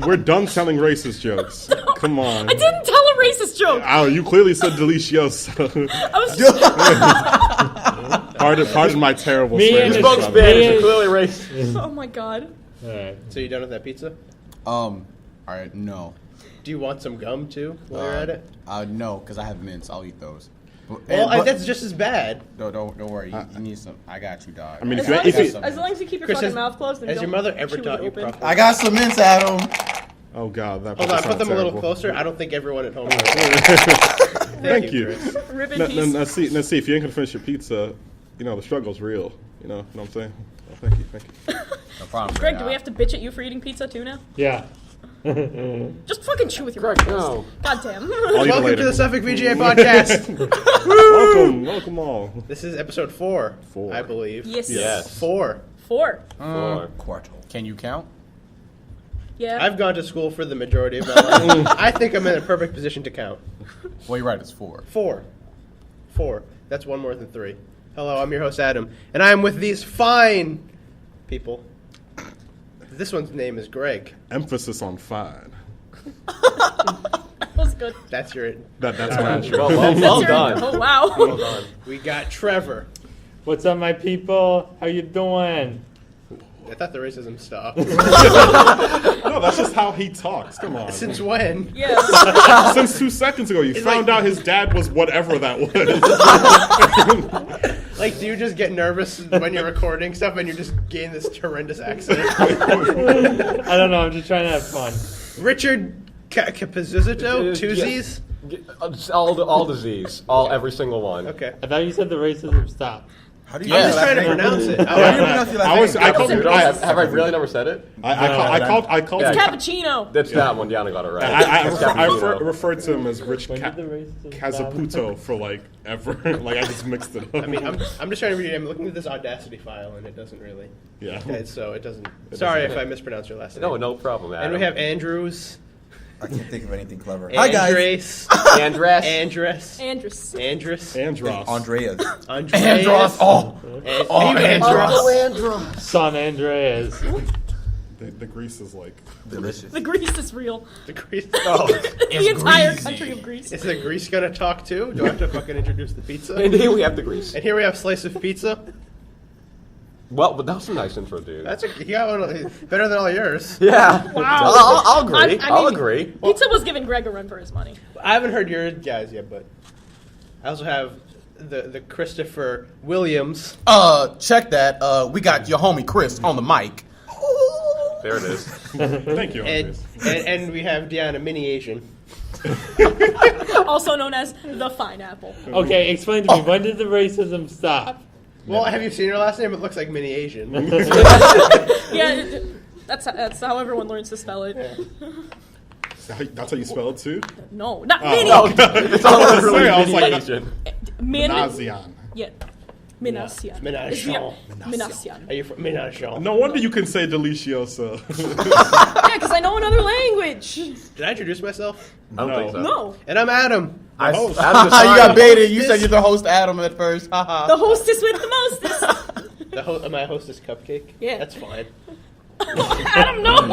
We're done telling racist jokes. Come on. I didn't tell a racist joke. Oh, you clearly said delicioso. I was just... Pardon my terrible Me and Spanish. spoke Spanish. You're clearly racist. Oh my god. All right. So you done with that pizza? All right, no. Do you want some gum too while you're at it? No, because I have mints. I'll eat those. Well, that's just as bad. No, don't worry. You need some. I got you, dog. I mean, As long as you keep your Chris, fucking mouth closed and has don't your mother ever chew taught it you open. properly? I got some mints, Adam. Oh God, that. Hold on, put them a little closer. I don't think everyone at home knows. Thank you. Chris. Rip in peace. Let's see. If you ain't gonna finish your pizza, the struggle's real. You know what I'm saying? Oh, thank you. No problem. Greg, do we have to bitch at you for eating pizza too now? Yeah. Just fucking chew with your Greg, mouth no. closed. Goddamn. Welcome to the Suffolk VGA Podcast. welcome all. This is episode 4, Four. I believe. Yes. 4. 4. Quarto. Can you count? Yeah. I've gone to school for the majority of my life. I think I'm in a perfect position to count. Well, you're right. It's 4. 4. That's one more than 3. Hello, I'm your host, Adam. And I am with these fine people. This one's name is Greg. Emphasis on fine. That was good. That's your... That's my intro. Well done. Oh, wow. Well done. We got Trevor. What's up, my people? How you doing? I thought the racism stopped. No, that's just how he talks. Come on. Since when? Yeah. Since 2 seconds ago, you found out his dad was whatever that was. Like, do you just get nervous when you're recording stuff and you just gain this horrendous accent? I don't know. I'm just trying to have fun. Richard Capizzuto? Twosies? All disease. Every single one. Okay. I thought you said the racism stopped. How do you? I'm just trying to pronounce it. I called him. Have I really never said it? I called It's him. cappuccino. That's that one. Deanna got it right. I referred to him as Rich When did the racism stop? Cazaputo for ever. I just mixed it up. I mean, I'm just trying to read it. I'm looking at this Audacity file, and it doesn't really. Yeah. So it doesn't. Sorry if I mispronounce your last name. No problem, Adam. And we have Andrews. I can't think of anything clever. Hi, guys. Andres. Andrus. Andros. Andros. Andreas. Andros. Andros. San Andreas. The grease is Delicious. The grease is real. The Greece. The entire country of Greece. Is the Greece gonna talk too? Do I have to fucking introduce the pizza? And here we have the grease. And here we have slice of pizza. Well, but that was a nice intro, dude. You got one better than all yours. Yeah. Wow. I'll agree. I'll agree. Pizza was giving Greg a run for his money. I haven't heard your guys yet, but I also have the Christopher Williams. Check that. We got your homie Chris on the mic. There it is. Thank you. And we have Deanna, mini Asian. Also known as the Pineapple. Okay, explain to me. When did the racism stop? Well, have you seen her last name? It looks like mini Asian. Yeah, that's how everyone learns to spell it. That's how you spell it too? No, not mini. It's all literally I was like, Asian. Nazian. Yeah. Minasian. Minasian. Minasian. Are you from Minasian? No wonder you can say delicioso. Yeah, because I know another language. Did I introduce myself? I don't think so. No. And I'm Adam. Adam You got baited. You said you're the host, Adam, at first. The hostess with the mostest. My hostess cupcake? Yeah. That's fine. Adam, no!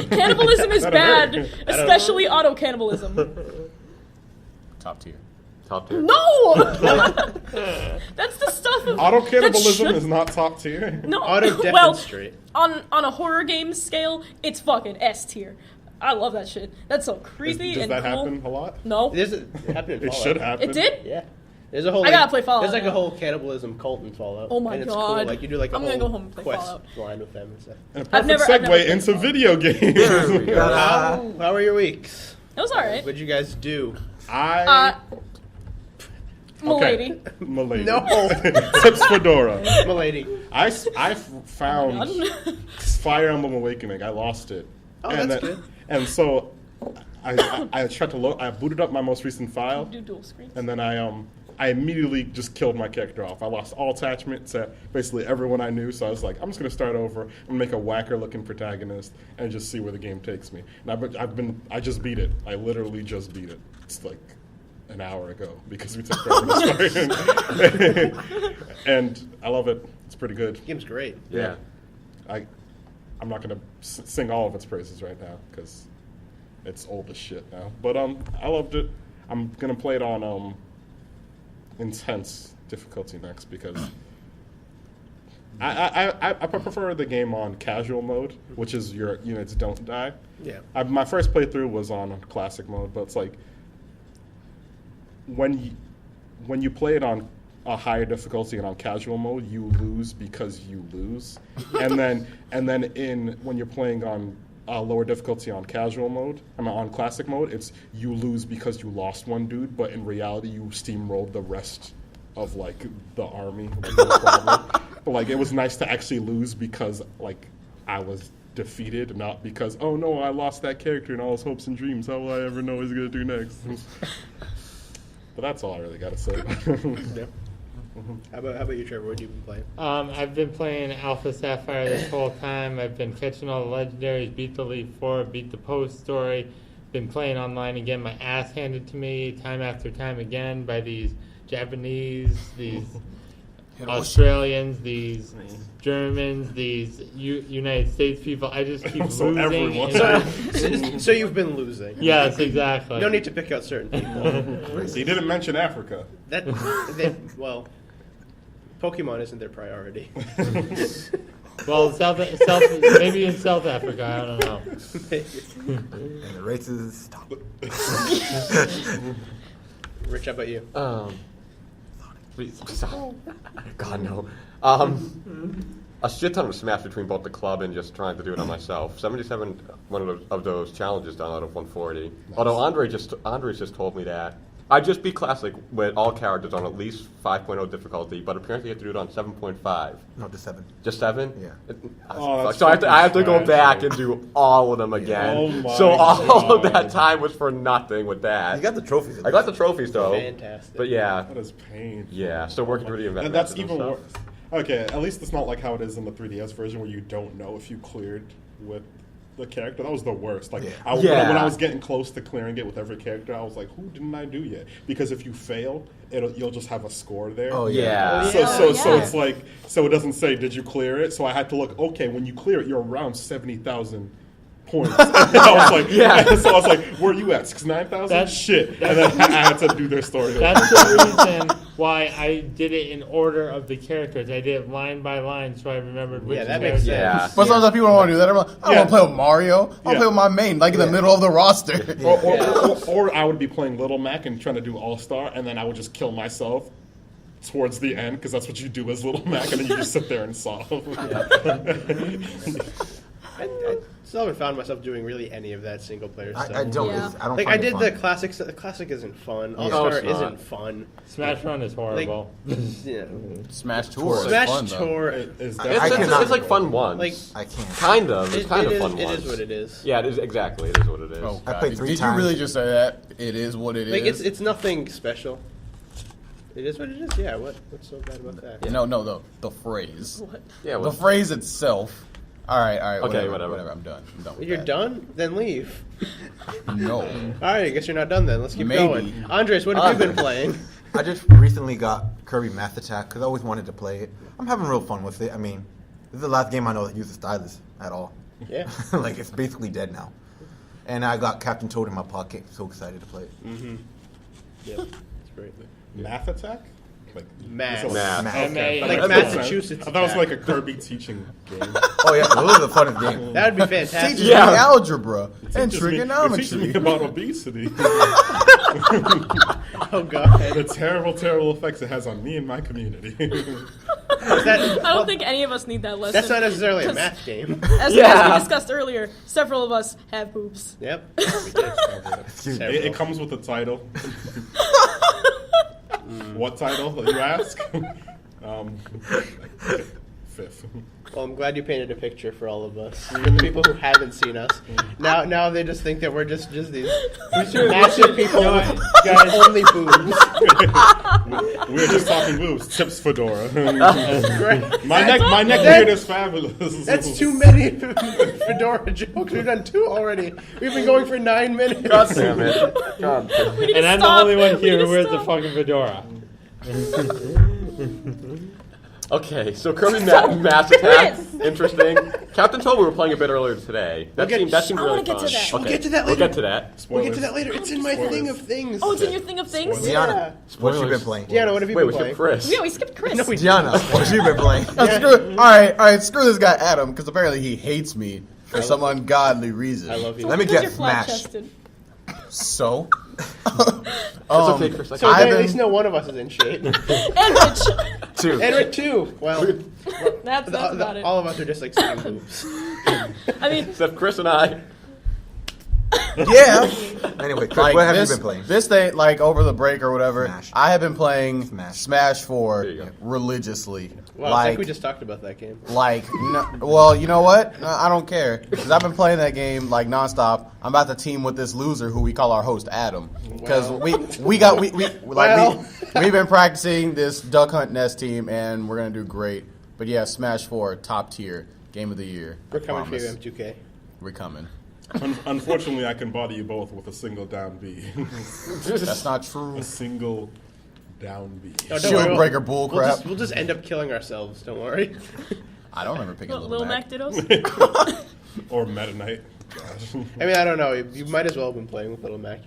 Cannibalism is bad, especially auto-cannibalism. Top tier. Top tier. No! That's the stuff of... Auto cannibalism that should- is not top tier. No, Auto well, demonstrate. on a horror game scale, it's fucking S tier. I love that shit. That's so creepy Does and that cool. happen a lot? No. It happened in It Fallout. should happen. It did? Yeah. There's a whole. I gotta play Fallout There's like now. a whole cannibalism cult in Fallout. Oh my and it's God. Cool. Like you do like a I'm whole gonna go home and play quest Fallout. line with them and stuff. And a perfect never segue played into Fallout. video games. There we go. How are your weeks? It was alright. What'd you guys do? Milady. Milady. No. Tips Fedora. Milady. I found Fire Emblem Awakening. I lost it. Oh, and that's then- good. And so I tried to load. I booted up my most recent file, Do dual screen. and then I immediately just killed my character off. I lost all attachment to basically everyone I knew, so I was like, I'm just gonna start over and make a whacker-looking protagonist and just see where the game takes me. And I just beat it. I literally just beat it. It's like an hour ago because we took forever to start. And I love it. It's pretty good. Game's great. Yeah. I'm not gonna sing all of its praises right now because it's old as shit now. But I loved it. I'm gonna play it on intense difficulty next because I prefer the game on casual mode, which is your units don't die. Yeah. My first playthrough was on classic mode, but it's like when you play it on a higher difficulty and on casual mode, you lose because you lose, and then when you're playing on lower difficulty on casual mode, on classic mode, it's you lose because you lost one dude, but in reality you steamrolled the rest of like the army. Like, no problem. But like it was nice to actually lose because like I was defeated, not because oh no I lost that character and all his hopes and dreams. How will I ever know what he's gonna do next? But that's all I really gotta say. Yeah. How about you, Trevor? What have you been playing? I've been playing Alpha Sapphire this whole time. I've been catching all the legendaries, beat the Elite Four, beat the Post story. Been playing online again, my ass handed to me time after time again by these Japanese, these Australians, these Germans, these United States people. I just keep So losing. everyone. So you've been losing. Yes, exactly. You don't need to pick out certain people. He didn't mention Africa. Well, Pokemon isn't their priority. Well, maybe in South Africa, I don't know. And the races stop. Rich, how about you? Please, God no. A shit ton of smash between both the club and just trying to do it on myself. 77 one of those challenges done out of 140. Nice. Although Andre just told me that I just beat Classic with all characters on at least 5.0 difficulty, but apparently you have to do it on 7.5. No, just 7. Just 7? Yeah. So I have to go back and do all of them again. Oh my so all God. of that time was for nothing with that. You got the trophies. I got the trophies though. Fantastic. But yeah. That is painful. Yeah, still working through the investment. And that's even worse. Okay, at least it's not like how it is in the 3DS version where you don't know if you cleared with the character. That was the worst. Like when I was getting close to clearing it with every character, I was like, "Who didn't I do yet?" Because if you fail, you'll just have a score there. Oh yeah. So it's like it doesn't say did you clear it. So I had to look. Okay, when you clear it, you're around 70,000 points. I was like, so I was like, where are you at? 69,000? Shit. And then I had to do their story. That's the reason why I did it in order of the characters. I did it line by line, so I remembered which that character. makes sense. Yeah. But sometimes people don't want to do that. I'm like, I don't want to play with Mario. I'll play with my main, like in the middle of the roster. Or I would be playing Little Mac and trying to do All Star, and then I would just kill myself towards the end because that's what you do as Little Mac, and then you just sit there and solve. I still haven't found myself doing really any of that single player stuff. I don't. Yeah. I don't. Like find I did it the fun. classic. The classic isn't fun. All No, Star it's not. isn't fun. Smash Run is horrible. Yeah. Smash Tour is Smash fun, though. Tour. Is It's like fun once. Like I can't. kind of. It's kind of fun It once. is what it is. Yeah, it is exactly. It is what it is. Oh, I God. played 3 Did times. you really just say that? It is what it Like is? it's nothing special. It is what it is. Yeah. What's so bad about that? No, the phrase. What? Yeah. The Well, phrase itself. All right. Okay, Whatever. whatever. I'm done. With You're that. done? Then leave. No. All right. I guess you're not done then. Let's keep Maybe. going. Andres, what have you been playing? I just recently got Kirby Math Attack because I always wanted to play it. I'm having real fun with it. I mean, this is the last game I know that uses stylus at all. Yeah. Like, it's basically dead now. And I got Captain Toad in my pocket. So excited to play it. Mm-hmm. Yep. It's great. Math Attack? Like Math. Math. Okay. Like That makes sense. Massachusetts I thought it was Attack. like a Kirby teaching game. Oh, yeah. Those are the funnest games. That would be fantastic. Teaches Yeah. me algebra and It teaches me trigonometry. about obesity. Oh god. The terrible effects it has on me and my community. That, I don't think any of us need that lesson. that's not necessarily a 'Cause math game. As we discussed earlier, several of us have boobs. Yep. It comes with a title. What title, you ask? Fifth. Well, I'm glad you painted a picture for all of us. For the people who haven't seen us. Now they just think that we're just these massive people with only boobs. We were just talking boobs. Chips fedora. Great. My neck beard is fabulous. That's too many fedora jokes. We've done 2 already. We've been going for 9 minutes. God damn it. God damn it. We need And to I'm stop. the only one We here need who to wears the stop. fucking fedora. Okay, so Kirby So, Mass Attack, Chris! interesting. Captain Toad we were playing a bit earlier today. That seemed I really wanna get fun. to that. Okay, We'll get to that We'll later. get to that. We'll get to Spoilers. that later. It's in my Spoilers. thing of things. Oh, it's in your thing of things? Spoilers. Diana, what you been playing? Deanna, what have you Wait, been we playing? skipped Chris. Yeah, we skipped Chris. No, we Diana, what you been playing? All right. Screw this guy Adam because apparently he hates me for some ungodly reason. I love you. Let me Because get you're Smash. flat-chested. So, It's okay, Chris. I So got I've at been- least no one of us is in shape. And Rich. Two. And Rick too. Well, That's about it. all of us are just like sitting boobs. I mean, Except Chris and I. yeah. Anyway, Chris, Like what have this, you been playing? This thing, like over the break or whatever, Smash. I have been playing Smash. Smash 4 There you go. religiously. Wow, it's like, like we just talked about that game. well, you know what? No, I don't care because I've been playing that game like nonstop. I'm about to team with this loser who we call our host Adam because Wow. we've been practicing this Duck Hunt Nest team and we're gonna do great. But yeah, Smash 4 top tier game of the year. We're coming for you, Promise. M2K. We're coming. Unfortunately, I can body you both with a single down B. That's not true. A single down B. Oh, don't Shield worry, breaker bull crap. We'll just end up killing ourselves. Don't worry. I don't remember picking Lil Mac dittos. Or Meta Knight. Gosh. I mean, I don't know. You might as well have been playing with Little Mac.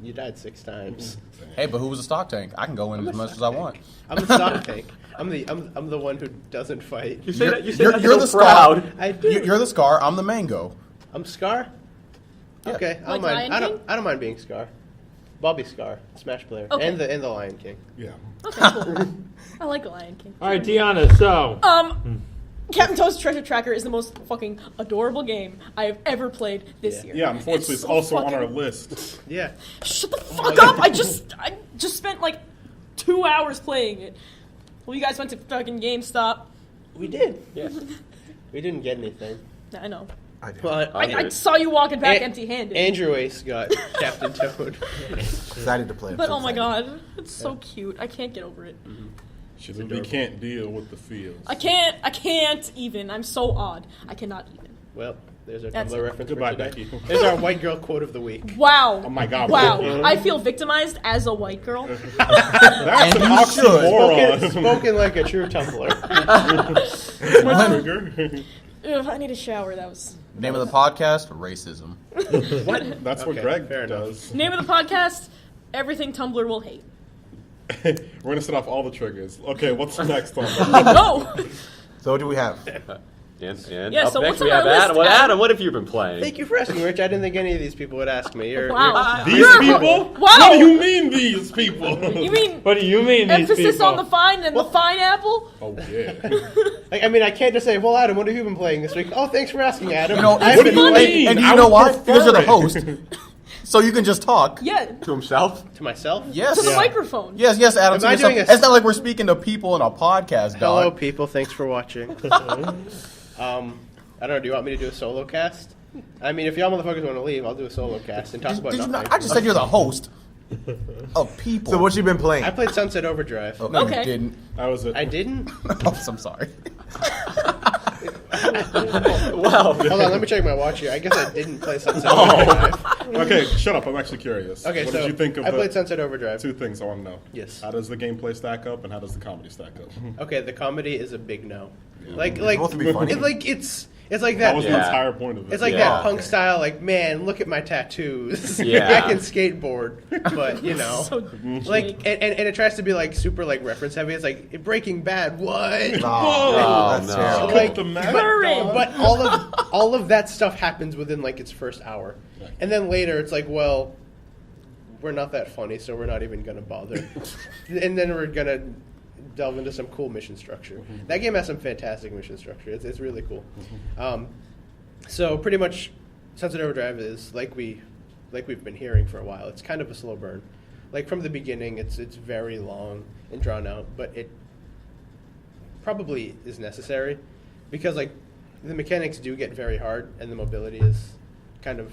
You died 6 times. Hey, but who was a stock tank? I can go in as much as I want. I'm the stock tank. I'm the one who doesn't fight. You say that You're so the proud. Scar. I do. You're the Scar. I'm the Mango. I'm Scar. Okay, I don't Like mind. Lion King? I don't mind being Scar. Bobby Scar, Smash player, Okay. and the Lion King. Yeah. Okay, cool. I like Lion King. All right, Deanna. So, Captain Toad's Treasure Tracker is the most fucking adorable game I have ever played this year. Yeah, unfortunately, it's so also on fucking- our list. Yeah. Shut the fuck up! I just spent like 2 hours playing it. Well, you guys went to fucking GameStop. We did. Yeah. We didn't get anything. I know. I did. Well, I saw you walking back An- empty-handed. Andrew Ace got Captain Toad. Excited to play it. But oh my god, it's so cute. I can't get over it. She literally can't deal with the feels. I can't even. I'm so odd. I cannot even. Well, there's our That's Tumblr it. reference Goodbye, for today. Becky. There's our white girl quote of the week. Wow. Oh my god. Wow. I feel victimized as a white girl. That's an you should. oxymoron. Spoken like a true Tumblr. My trigger. Ugh, I need a shower. That was. Name of the podcast: Racism. What? That's what Okay, Greg fair enough. does. Name of the podcast: Everything Tumblr will hate. We're gonna set off all the triggers. Okay, what's next on Go. So what do we have? And Yeah, up so next what's we on have our list, Adam. Well, Adam? Adam, what have you been playing? Thank you for asking, Rich. I didn't think any of these people would ask me. Wow. These You're- people? Wow. What do you mean these people? You mean what do you mean? These emphasis people? on the fine and the fine apple? Oh yeah. I mean, I can't just say, well, Adam, what have you been playing this week? Oh, thanks for asking, Adam. You know, I've what do been you playing mean? and I you know would why? Because you're the prefer host, so you can just talk. Yeah. To himself? to myself. Yes. To the microphone. Yes, Adam. Am to I yourself. doing a- It's not like we're speaking to people in a podcast, Hello, dog. people. Thanks for watching. I don't know. Do you want me to do a solo cast? I mean, if y'all motherfuckers want to leave, I'll do a solo cast and talk about Did you nothing. not, I just said you're the host of people. So what you been playing? I played Sunset Overdrive. No, Okay. you didn't. That was it. I didn't. Oh, I'm sorry. Wow. Hold on, let me check my watch here. I guess I didn't play Sunset Oh. Overdrive. Okay, shut up. I'm actually curious. Okay, what so did you think of I the played Sunset Overdrive. two things I want to know? Yes. How does the gameplay stack up, and how does the comedy stack up? Okay, the comedy is a big no. Like, supposed to be funny. It's like That that. was Yeah. the entire point of it. It's like Yeah. that punk style, like, man, look at my tattoos. Yeah. I can skateboard, but you know, So like, and it tries to be like super like reference heavy. It's like Breaking Bad. What? Oh, that's no. terrible. Like, the map. Courage. but all of that stuff happens within like its first hour, and then later it's like, well, we're not that funny, so we're not even gonna bother, and then we're gonna delve into some cool mission structure. That game has some fantastic mission structure. It's really cool. So pretty much, Sunset Overdrive is like we've been hearing for a while. It's kind of a slow burn. Like from the beginning, it's very long and drawn out, but it probably is necessary because like the mechanics do get very hard and the mobility is kind of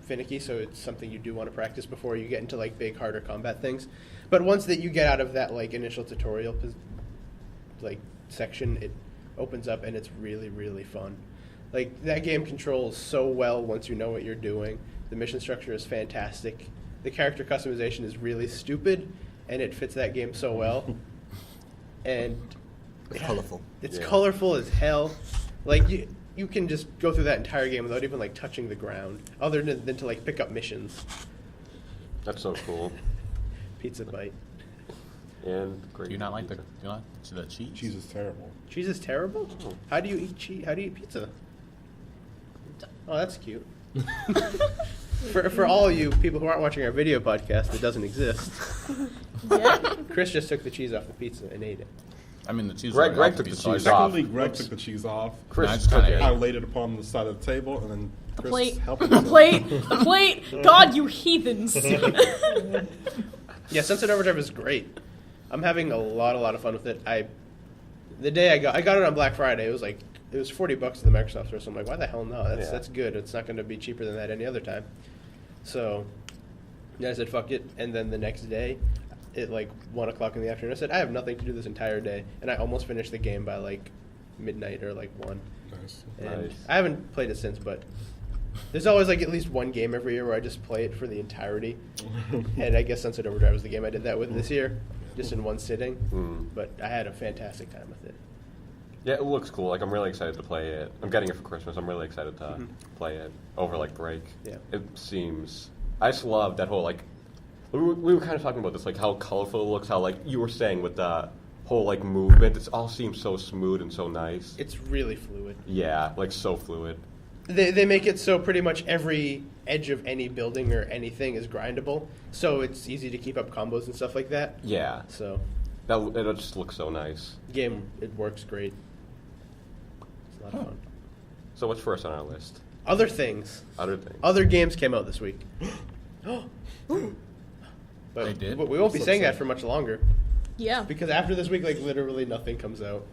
finicky. So it's something you do want to practice before you get into like big, harder combat things. But once that you get out of that like initial tutorial like section, it opens up and it's really, really fun. Like that game controls so well once you know what you're doing. The mission structure is fantastic. The character customization is really stupid, and it fits that game so well. And It's colorful. It's Yeah. colorful as hell. Like you can just go through that entire game without even like touching the ground, other than to like pick up missions. That's so cool. Pizza bite. And great. Do you not like the cheese? Cheese is terrible. Cheese is terrible. How do you eat cheese? How do you eat pizza? Oh, that's cute. For all you people who aren't watching our video podcast that doesn't exist, Yeah. Chris just took the cheese off the pizza and ate it. I mean, the cheese. Greg was already took off the pizza, so I cheese just- off. Secondly, Greg took the cheese off. Chris No, I just took kinda it. I laid it upon the side of the table, and then Chris plate. helped The himself. plate. The plate. God, you heathens. Yeah, Sunset Overdrive is great. I'm having a lot of fun with it. The day I got it on Black Friday. It was $40 at the Microsoft store. So I'm like, why the hell no? That's good. It's not going to be cheaper than that any other time. So yeah, I said fuck it. And then the next day, at like 1 o'clock in the afternoon, I said I have nothing to do this entire day, and I almost finished the game by like midnight or like 1. Nice. And Nice. I haven't played it since, but there's always like at least one game every year where I just play it for the entirety. And I guess Sunset Overdrive was the game I did that with this year, just in one sitting. But I had a fantastic time with it. Yeah, it looks cool. Like, I'm really excited to play it. I'm getting it for Christmas. I'm really excited to play it over, like, break. Yeah. It seems... I just love that whole, like... We were kind of talking about this, like, how colorful it looks, how, like, you were saying with the whole, like, movement. It all seems so smooth and so nice. It's really fluid. Yeah, like, so fluid. They make it so pretty much every edge of any building or anything is grindable, so it's easy to keep up combos and stuff like that. Yeah. So, It just looks so nice. game, it works great. It's a lot of fun. So what's first on our list? Other things. Other things. Other games came out this week. But They did? We won't be So saying that excited. for much longer, Yeah. because after this week, like, literally nothing comes out.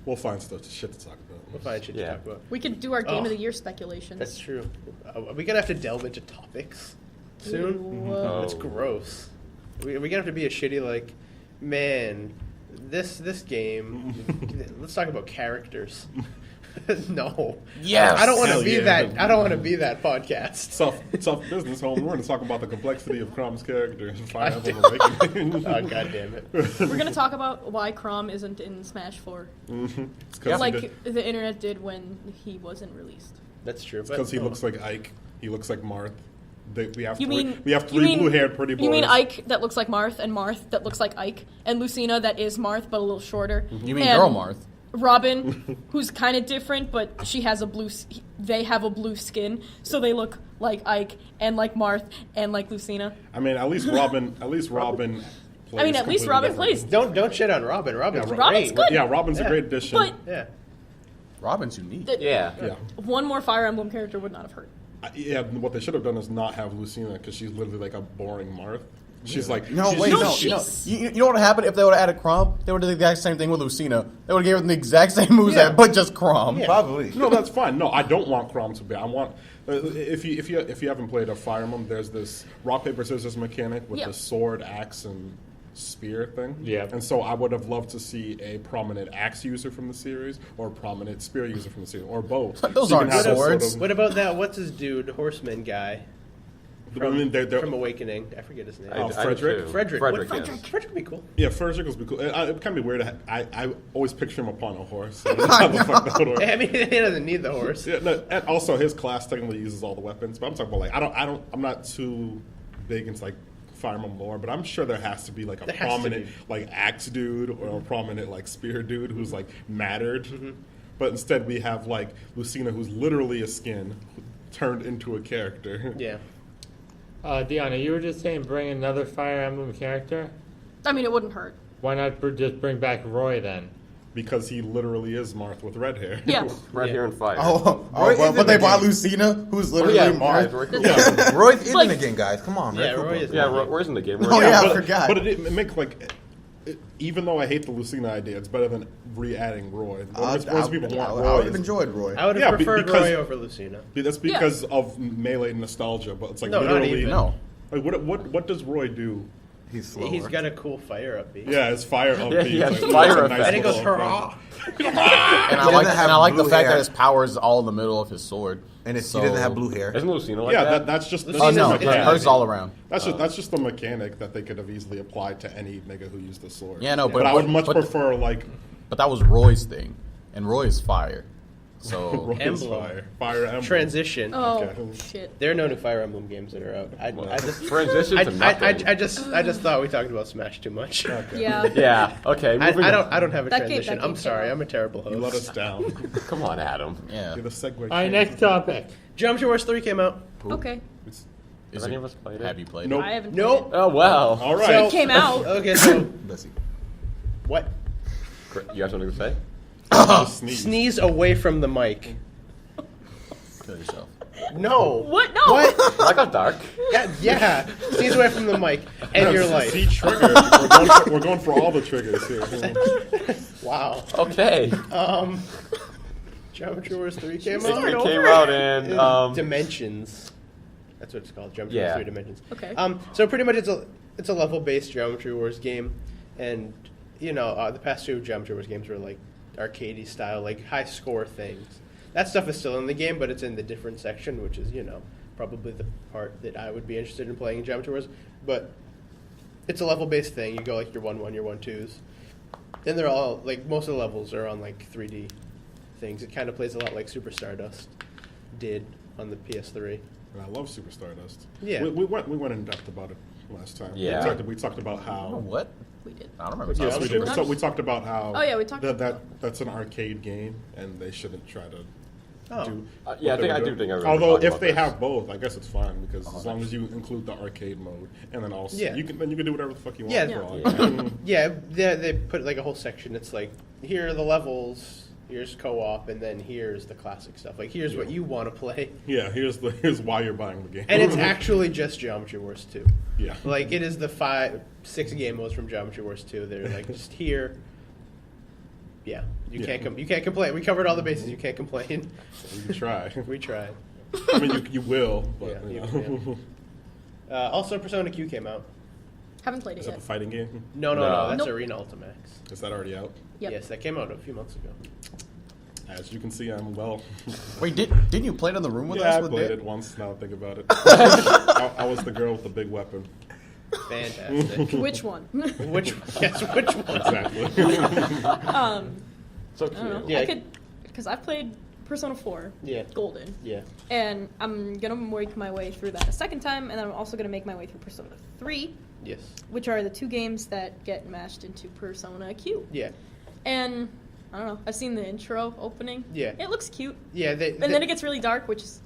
We'll find shit to talk about. We'll find shit to Yeah. talk about. We could do our game Oh. of the year speculations. That's true. Are we going to have to delve into topics soon? Ooh. That's Oh. gross. We're going to have to be a shitty, like, man, this game, let's talk about characters. No. Yes! I don't want to Hell be yeah. that. I don't want to be that podcast. Tough business, home. We're going to talk about the complexity of Crom's character in Fire Emblem Awakening. Oh, God damn it. We're gonna talk about why Crom isn't in Smash 4, It's 'cause he like did- the internet did when he wasn't released. That's true. because he looks like Ike. He looks like Marth. We have You mean we have three blue-haired pretty boys. You mean Ike that looks like Marth, and Marth that looks like Ike, and Lucina that is Marth but a little shorter. You mean and Girl Marth? Robin, who's kind of different, but she has a blue. They have a blue skin, so they look like Ike and like Marth and like Lucina. I mean, at least Robin. Plays I mean, at least completely Robin different. plays. Don't shit on Robin. Robin's Yeah, Robin's great. good. Yeah, Robin's Yeah. a great addition. But Yeah. Robin's unique. Yeah. yeah. one more Fire Emblem character would not have hurt. Yeah, what they should have done is not have Lucina because she's literally like a boring Marth. She's like No, she's, wait, No, no, she's- You know what would happen if they would have added Crom? They would have done the exact same thing with Lucina. They would have given them the exact same moves, Yeah. but just Crom. Yeah. Probably. No, that's fine. No, I don't want Crom to be. I want if you haven't played a Fire Emblem, there's this rock paper scissors mechanic with Yeah. the sword, axe, and spear thing. Yeah. And so I would have loved to see a prominent axe user from the series or a prominent spear user from the series or both. Those you aren't can have a swords. What about that? What's his dude? Horseman guy. I mean, they're, From Awakening. I forget his name. Oh, I did Frederick? too. Frederick. Frederick, What- yes. Frederick would be cool. yeah, Frederick would be cool. It can be weird. I always picture him upon a horse. I don't know how the fuck that would work. I mean, he doesn't need the horse. Yeah, no, and also his class technically uses all the weapons, but I'm talking about like I'm not too big into like Fire Emblem lore, but I'm sure there has to be like a There has to prominent be. like axe dude or a prominent like spear dude who's like mattered. Mm-hmm. But instead we have like Lucina who's literally a skin turned into a character. Yeah. Deanna, you were just saying bring another Fire Emblem character. I mean, it wouldn't hurt. Why not just bring back Roy then? Because he literally is Marth with red hair. Yeah. Right here in fire. Roy is but in they the bought game. Lucina, who's Oh, literally yeah, Marth. Roy's cool. Yeah. Roy's in Like- the game, guys. Come on, Yeah, Red Roy Football. is- Yeah, Roy's in the game. Oh, yeah, I but, forgot. But it makes even though I hate the Lucina idea, it's better than re-adding Roy. Most people want I Roy. would have enjoyed Roy. I would Yeah, have preferred because- Roy over Lucina. That's because of melee nostalgia, but it's like No, not literally even. No. Like what does Roy do He's slower. He's got a cool fire upbeat. Yeah, it's fire up. Yeah, he has fire effects. And he goes, little- hurrah! And I like the fact that his power is all in the middle of his sword. And he doesn't have blue hair. Isn't Lucina like Yeah, that? that's just. Oh no, Yeah. hers all around. That's just the mechanic that they could have easily applied to any nigga who used the sword. Yeah, no, but I would much prefer like But that was Roy's thing, and Roy is fire. So Roy's Emblem. Fire Emblem. Transition. Oh Okay. shit. There are no new Fire Emblem games that are out. I just Transition to nothing. I just thought we talked about Smash too much. Yeah. Yeah. Okay. I Moving on. don't have a That game transition. came I'm sorry. out. I'm a terrible host. You let us down. Come on, Adam. yeah, You're the segue. All right, king. next topic. Geometry Wars 3 came out. Okay. Have any of us played it? have you played Nope. I haven't. Nope. played Oh wow. All right. So- It came out. Okay, so Let's see. what? You guys something to say? Just sneeze. Sneeze away from the mic. kill yourself. No. What? No. What? That got dark. Yeah. Sneeze away from the mic and your life. See triggers. We're going for all the triggers here. Wow. Okay. Geometry Wars 3 came It out. came out in Dimensions. That's what it's called. Geometry Yeah. Wars 3 Dimensions. Okay. So pretty much it's a level-based Geometry Wars game, and the past two Geometry Wars games were like arcadey style, like high score things. That stuff is still in the game, but it's in the different section, which is probably the part that I would be interested in playing in Geometry Wars. But it's a level-based thing. You go like your 1-1, your 1-2s, and they're all like most of the levels are on like 3D things. It kind of plays a lot like Super Stardust did on the PS3. And I love Super Stardust. Yeah. We went in depth about it last time. Yeah. We talked about how. Oh, what? We did. I don't remember. Yes, we did. Stardust? We talked about how. Oh, yeah, we talked about that's an arcade game, and they shouldn't try to. Oh. Do Yeah, I what they think I were do doing. think I remember Although talking if about they this. have both, I guess it's fine because as long as you include the arcade mode, and then also Yeah. you can do whatever the fuck you want. Yeah. for all Yeah. you- Yeah, they put like a whole section. It's like, here are the levels, here's co-op, and then here's the classic stuff. Like, here's what you want to play. Yeah, here's why you're buying the game. And it's actually just Geometry Wars 2. yeah. Like, it is the 6 game modes from Geometry Wars 2. They're like, just here. Yeah, you Yeah. can't complain. We covered all the bases. You can't complain. We can try. We tried. I mean, you will, but Yeah, you you know. Also, Persona Q came out. Haven't played Is it that the yet. fighting game? No, No. that's Nope. Arena Ultimax. Is that already out? Yep. Yes, that came out a few months ago. As you can see, I'm well. Wait, didn't you play it in the room with us? Yeah, I with played Dan? it once. Now I think about it. I was the girl with the big weapon. Fantastic. Which one? Which one? Exactly. So I don't know. cute. Yeah. I could, because I've played Persona 4 Yeah. Golden, Yeah. and I'm gonna make my way through that a second time, and then I'm also gonna make my way through Persona 3, Yes. which are the two games that get mashed into Persona Q. Yeah. And I don't know. I've seen the intro opening. Yeah. It looks cute, Yeah. and then it gets really dark, which is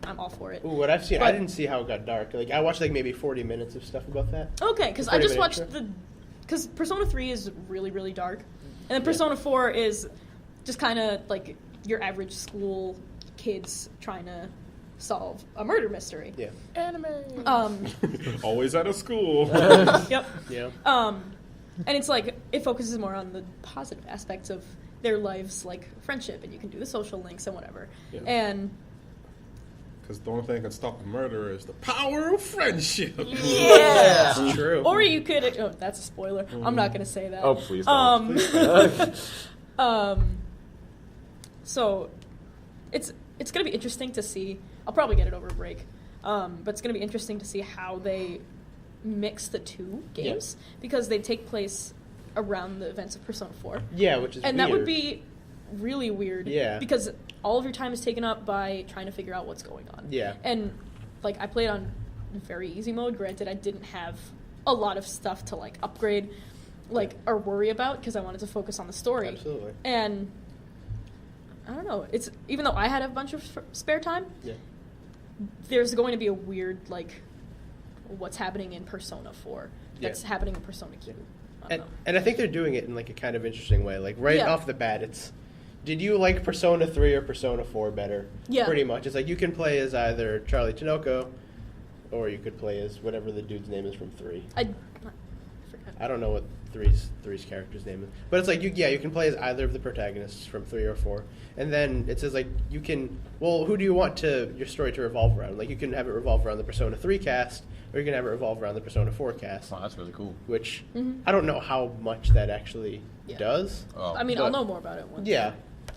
I'm all for it. Ooh, what I've seen, I But- didn't see how it got dark. Like, I watched like maybe 40 minutes of stuff about that. Okay, because I 40 just minute watched intro. because Persona 3 is really, really dark. And then Persona 4 is just kind of like your average school kids trying to solve a murder mystery. Yeah. Always at a school. Yep. Yeah. And it's like, it focuses more on the positive aspects of their lives, like friendship, and you can do the social links and whatever. Yeah. And Because the only thing that can stop a murderer is the power of friendship. yeah. It's true. Or you could, oh, that's a spoiler. I'm not going to say that. Oh, please don't. So it's going to be interesting to see. I'll probably get it over break. But it's going to be interesting to see how they mix the two games because they take place around the events of Persona 4. Yeah, which is And weird. that would be really weird. Yeah. Because all of your time is taken up by trying to figure out what's going on. Yeah. And like I played on very easy mode. Granted, I didn't have a lot of stuff to like upgrade, like or worry about because I wanted to focus on the story. Absolutely. And I don't know. It's even though I had a bunch of spare time, Yeah. there's going to be a weird like what's happening in Persona 4 that's happening in Persona Q. I don't know. And I think they're doing it in like a kind of interesting way. Like right Yeah. off the bat, it's did you like Persona 3 or Persona 4 better? Yeah. Pretty much. It's like you can play as either Charlie Tinoco or you could play as whatever the dude's name is from 3. I forget I don't know what three's character's name is, but it's like you can play as either of the protagonists from 3 or 4, and then it says like you can. Well, who do you want your story to revolve around? Like you can have it revolve around the Persona 3 cast, or you can have it revolve around the Persona 4 cast. Wow, that's really cool. Which I don't know how much that actually does. Oh. I mean, I'll know more about it once. Yeah,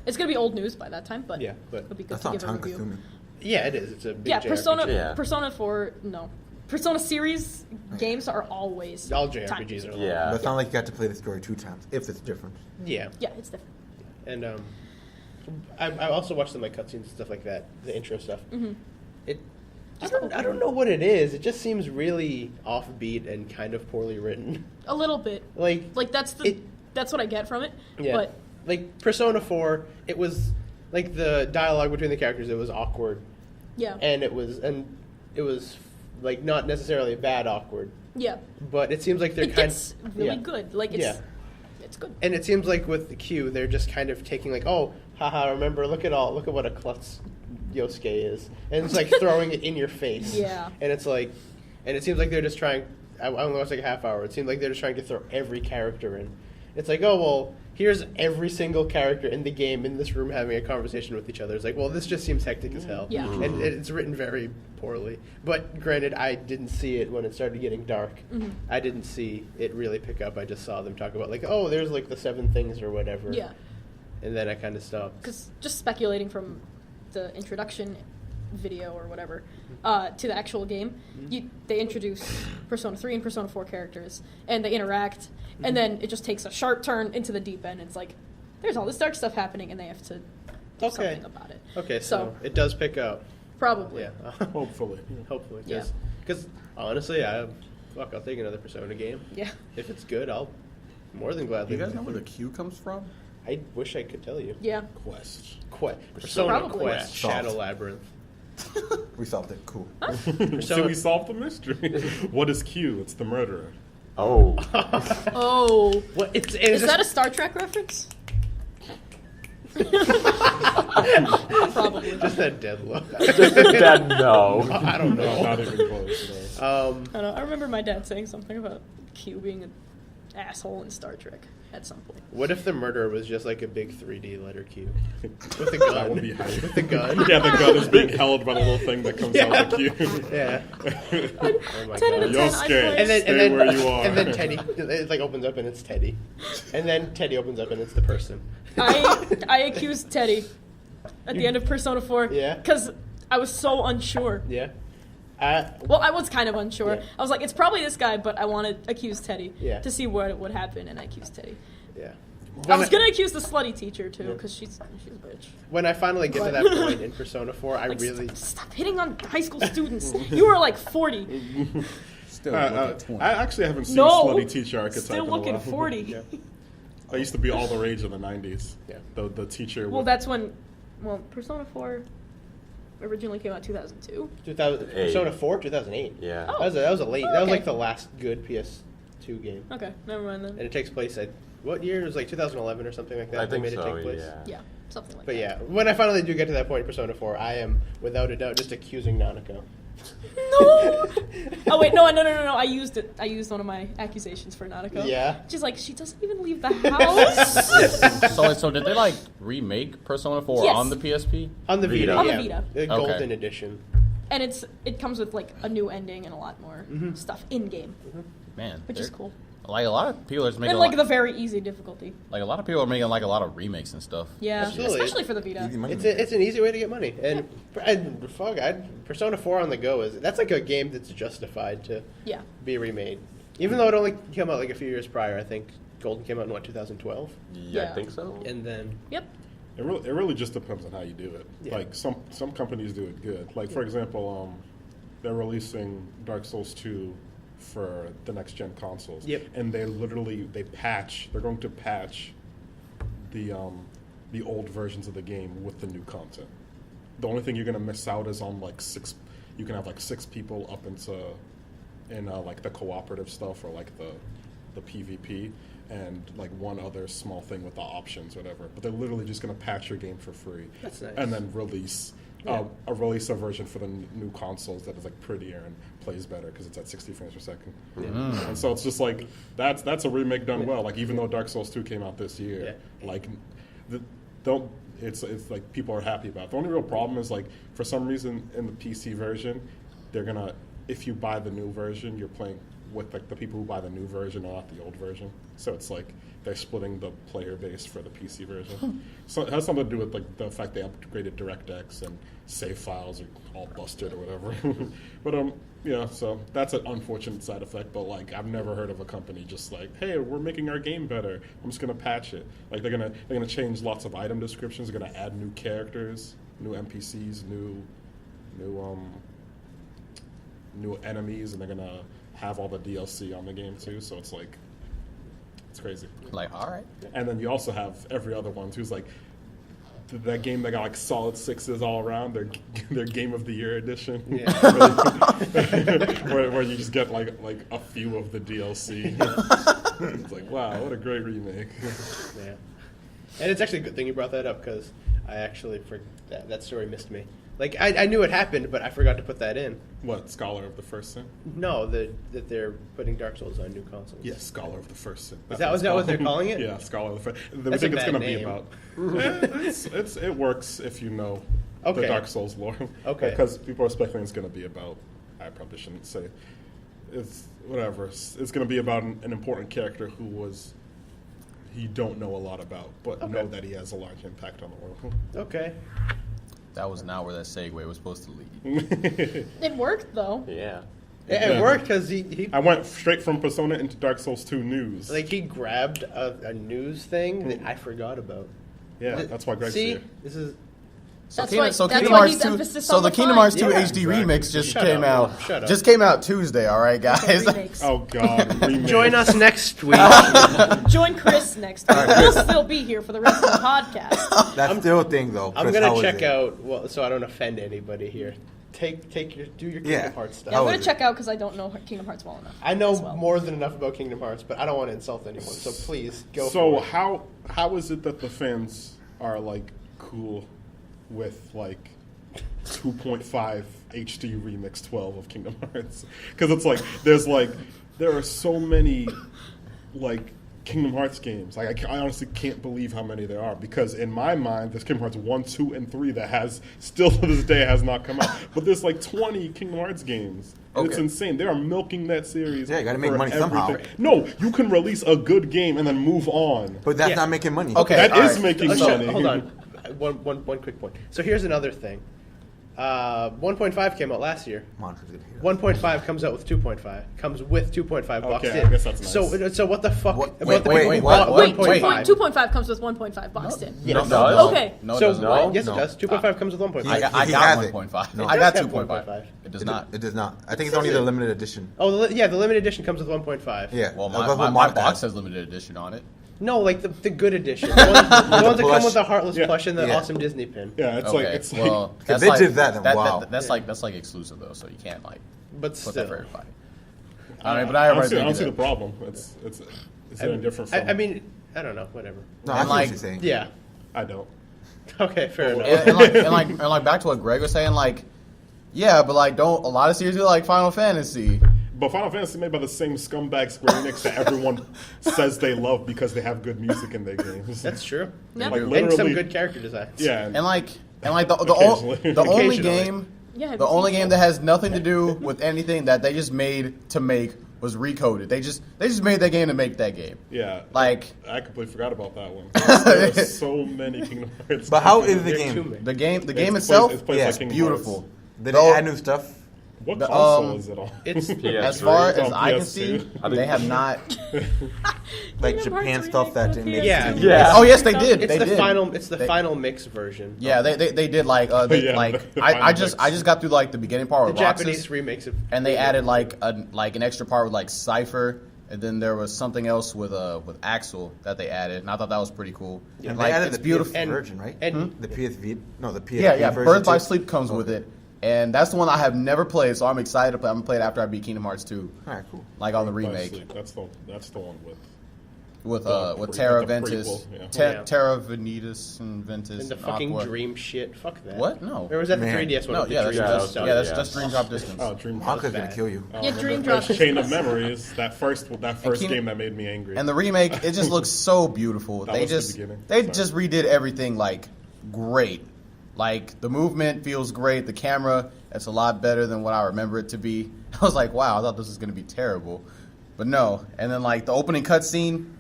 It's gonna be old news by that time, but but it'll be good That's to not give a time review. consuming. yeah, it is. It's a big Yeah, JRPG. Yeah. Persona 4, no. Persona series games are always All time JRPGs are. consuming. Yeah. But it's not like you have to play the story 2 times if it's different. Yeah, Yeah, it's different. and I also watched some like cutscenes and stuff like that, the intro stuff. It. I don't know what it is. It just seems really offbeat and kind of poorly written. A little bit. Like that's what I get from it. yeah. But Like Persona 4, it was like the dialogue between the characters. It was awkward, yeah. and it was like not necessarily bad awkward, Yeah. but it seems like they're It kind gets really good. Like it's good. And it seems like with the Q, they're just kind of taking like, oh, haha, remember, look at what a klutz Yosuke is, and it's like throwing it in your face. Yeah. And it's like, and it seems like they're just trying. I only watched like a half hour. It seemed like they're just trying to throw every character in. It's like, oh well, here's every single character in the game in this room having a conversation with each other. It's like, well, this just seems hectic as hell. Yeah. And it's written very poorly. But granted, I didn't see it when it started getting dark. I didn't see it really pick up. I just saw them talk about like, oh, there's like the 7 things or whatever. Yeah. And then I kind of stopped. Because just speculating from the introduction video or whatever to the actual game, they introduce Persona 3 and Persona 4 characters, and they interact, and then it just takes a sharp turn into the deep end. It's like, there's all this dark stuff happening, and they have to do something about it. Okay, so it does pick up. Probably. Yeah. Hopefully. Hopefully. Yeah. Because honestly, I'll take another Persona game. Yeah. If it's good, I'll more than Do gladly. you guys know where the Q comes from? I wish I could tell you. Yeah. Quest. Persona Probably. Quest, Shadow Solved. Labyrinth. We solved it. Cool. So we solved the mystery. What is Q? It's the murderer. Oh. Oh. What? Is that a Star Trek reference? Probably. just that dead look? Dad, no. I don't know. Not even close. No. I don't know. I remember my dad saying something about Q being an asshole in Star Trek at some point. What if the murderer was just like a big 3D letter Q with a gun? That would be hype. With the gun. Yeah, the gun is being held by the little thing that comes out the Q. Yeah. Oh my 10 out god. of 10, You're I scared. play. Stay where you are. And then Teddy, it like opens up and it's Teddy, and then Teddy opens up and it's the person. I accused Teddy at the end of Persona 4. Yeah? Because I was so unsure. Yeah. Well, I was kind of unsure. Yeah. I was like, it's probably this guy, but I want to accuse Teddy Yeah. to see what would happen, and I accused Teddy. Yeah. I was going to accuse the slutty teacher, too, because she's a bitch. When I finally get to that point in Persona 4, I Like, really... stop hitting on high school students. You are like 40. Still look at 20. I actually haven't seen No. slutty teacher archetype Still in a looking while. 40. Yeah. That used to be all the rage in the 90s. Yeah. The teacher. Well, would- that's when... Well, Persona 4 originally came out 2002. 2000, Persona 4, 2008. Yeah. Oh. That was a late... That was Okay. like the last good PS2 game. Okay, never mind then. And it takes place at... What year? It was like 2011 or something like that. I they think made it so, take place. yeah. Yeah, something like But that. yeah, when I finally do get to that point in Persona 4, I am, without a doubt, just accusing Nanako. No! Oh, wait, no, I used it. I used one of my accusations for Nanako. Yeah. She's like, she doesn't even leave the house. So did they like remake Persona 4 Yes. on the PSP? On the Vita, Vita. On the yeah. Vita. The Golden Edition. And it comes with like a new ending and a lot more stuff in game, Man, which is they're- cool. Like a lot of people are just making And like the very easy difficulty. like a lot of people are making like a lot of remakes and stuff. Yeah, Absolutely. especially for the Vita. Easy money. It's an easy way to get money. And Persona 4 on the go that's like a game that's justified to Yeah. be remade. Even though it only came out like a few years prior, I think Golden came out in 2012? Yeah, Yeah. I think so. And then Yep. It really just depends on how you do it. Yeah. Like some companies do it good. Like for example, they're releasing Dark Souls 2 for the next gen consoles. Yep. And they're going to patch the old versions of the game with the new content. The only thing you're going to miss out is on like you can have like 6 people up in like the cooperative stuff or like the PvP and like one other small thing with the options, whatever. But they're literally just going to patch your game for free. That's nice. And then release a release a version for the new consoles that is like prettier and plays better because it's at 60 frames per second. And so it's just like that's a remake done well. Like even though Dark Souls 2 came out this year, like it's like people are happy about it. The only real problem is like for some reason in the PC version, they're gonna, if you buy the new version, you're playing with like the people who buy the new version, not the old version. So it's like they're splitting the player base for the PC version. So it has something to do with like the fact they upgraded DirectX and save files are all busted or whatever. But yeah, so that's an unfortunate side effect. But like I've never heard of a company just like, hey, we're making our game better, I'm just gonna patch it. Like they're gonna change lots of item descriptions. They're gonna add new characters, new NPCs, new enemies, and they're gonna have all the DLC on the game too. So it's like, it's crazy. Like, all right. And then you also have every other one who's like that game that got like solid 6s all around. Their Game of the Year edition, where you just get like a few of the DLC. It's like, wow, what a great remake. Yeah, and it's actually a good thing you brought that up because I actually that story missed me. Like I knew it happened, but I forgot to put that in. What, Scholar of the First Sin? No, that they're putting Dark Souls on new consoles. Yes, Scholar of the First Sin. Is that what they're calling it? Yeah, Scholar of the First. That's think a it's bad going to be name. about. It works if you know the Dark Souls lore. Okay. Because people are speculating it's going to be about. I probably shouldn't say. It's whatever. It's going to be about an important character you don't know a lot about, but know that he has a large impact on the world. Okay. That was not where that segue was supposed to lead. It worked though. Yeah. It worked because he I went straight from Persona into Dark Souls 2 news. like he grabbed a news thing that I forgot about. Yeah, that's why Greg's See, here. this is That's Kingdom- why- so that's Kingdom why Hearts he's 2 emphasis so on the the Kingdom fun. Hearts 2 Yeah, HD exactly. remix just Shut came up. out. Shut up. Just came out Tuesday, all right, guys. Remakes. Oh God! Remake. join us next week. Join Chris next week. He'll still be here for the rest of the podcast. That's still a thing, though. I'm Chris, gonna how is check it? out. Well, so I don't offend anybody here. Do your Kingdom Yeah. Hearts stuff. Yeah, I'm How gonna is check out because I don't know Kingdom Hearts well enough. I know as well. more than enough about Kingdom Hearts, but I don't want to insult anyone. So please go. So for it. how is it that the fans are like cool with like 2.5 HD remix 12 of Kingdom Hearts? Because it's like there are so many like Kingdom Hearts games. Like I honestly can't believe how many there are, because in my mind there's Kingdom Hearts 1, 2, and 3 that has still to this day has not come out. But there's like 20 Kingdom Hearts games. And It's Okay. insane. They are milking that series. Yeah, you gotta make for money somehow. everything. No, you can release a good game and then move on. But that's Yeah. not making money. Okay. That all is right. making So, money. hold on. One quick point. So here's another thing. 1.5 came out last year. Monsters gonna hate us. 1.5 comes out with 2.5. Comes with 2.5 boxed Okay, in. I guess that's nice. So what the fuck? What- about wait, the wait, people wait, who bought what? Wait, 1.5? 2.5 comes with 1.5 boxed in. Yes. No, it does? Okay. No, it So does not. yes, No. it does. 2.5 comes with 1.5. I got He has it. 1.5. No. I It got does have 2.5. 1.5. It does not. It does not. I think it's only the limited edition. Oh, the limited edition comes with 1.5. Yeah. Well, that's my what box has. has limited edition on it. No, like the good edition. The ones that come plush. with the Heartless Yeah. plush and the Yeah. awesome Disney pin. Yeah, it's Okay, like it's well, If that's they like, did that, then wow. that's like exclusive though, so you can't like But put still. that for everybody. All right, but I I don't already see, I don't think see the that. problem. It's indifferent from. I mean, I don't know. Whatever. No, And I see like- what you're saying. Yeah. I don't. Okay, fair enough. And like back to what Greg was saying, like, yeah, but like, don't a lot of series do like Final Fantasy? But Final Fantasy made by the same scumbag Square Enix that everyone says they love because they have good music in their games. That's true. Yeah. Like And some literally- good character designs. Yeah, And like the Occasionally. the only Occasionally. game Yeah, the only game that has nothing to do with anything that they just made to make was Recoded. They just made that game to make that game. yeah. Like I completely forgot about that one. There's so many Kingdom Hearts. But how is the There are too game? many. the game It's itself, plays yeah, like it's Kingdom beautiful. Hearts. Did Though- they add new stuff? What The, console is it on? It's As PS3. far It's as on I can PS2. see, I they didn't- have not. Like Kingdom Japan Hearts stuff that remake didn't on make Yeah. sense. Yeah. Oh yes, they did. it's They the did. final. It's the They- final mix version. Yeah, they did like Yeah, like the I final just mix. got through like the beginning part The with Roxas, Japanese remakes of. and they added like an extra part with like Cypher, and then there was something else with Axel that they added, and I thought that was pretty cool. And Like they added it's the beautiful. PS version, right? And The PSV, no, the PSV Yeah, version. Birth by too? Sleep comes with it, and that's the one I have never played, so I'm excited to play. I'm gonna play it after I beat Kingdom Hearts 2, All right, cool. like on the By remake. Sleep. That's the one with. with The Terra the Ventus, prequel, yeah. Terra Venitas and Ventus And the fucking Aqua. Dream shit. Fuck that. What? No. Or was that the Man. 3DS one? No, with the yeah, Dream that's stuff? that's Dream Drop Distance. Oh, Dream Aqua's gonna bad. kill you. Yeah, Dream Drop There's Chain of Memories. That first Kingdom- game that made me angry. And the remake, it just looks so beautiful. That They was the just beginning. they Sorry. just redid everything like great. Like the movement feels great. The camera, it's a lot better than what I remember it to be. I was like, wow, I thought this was gonna be terrible, but no. And then like the opening cutscene,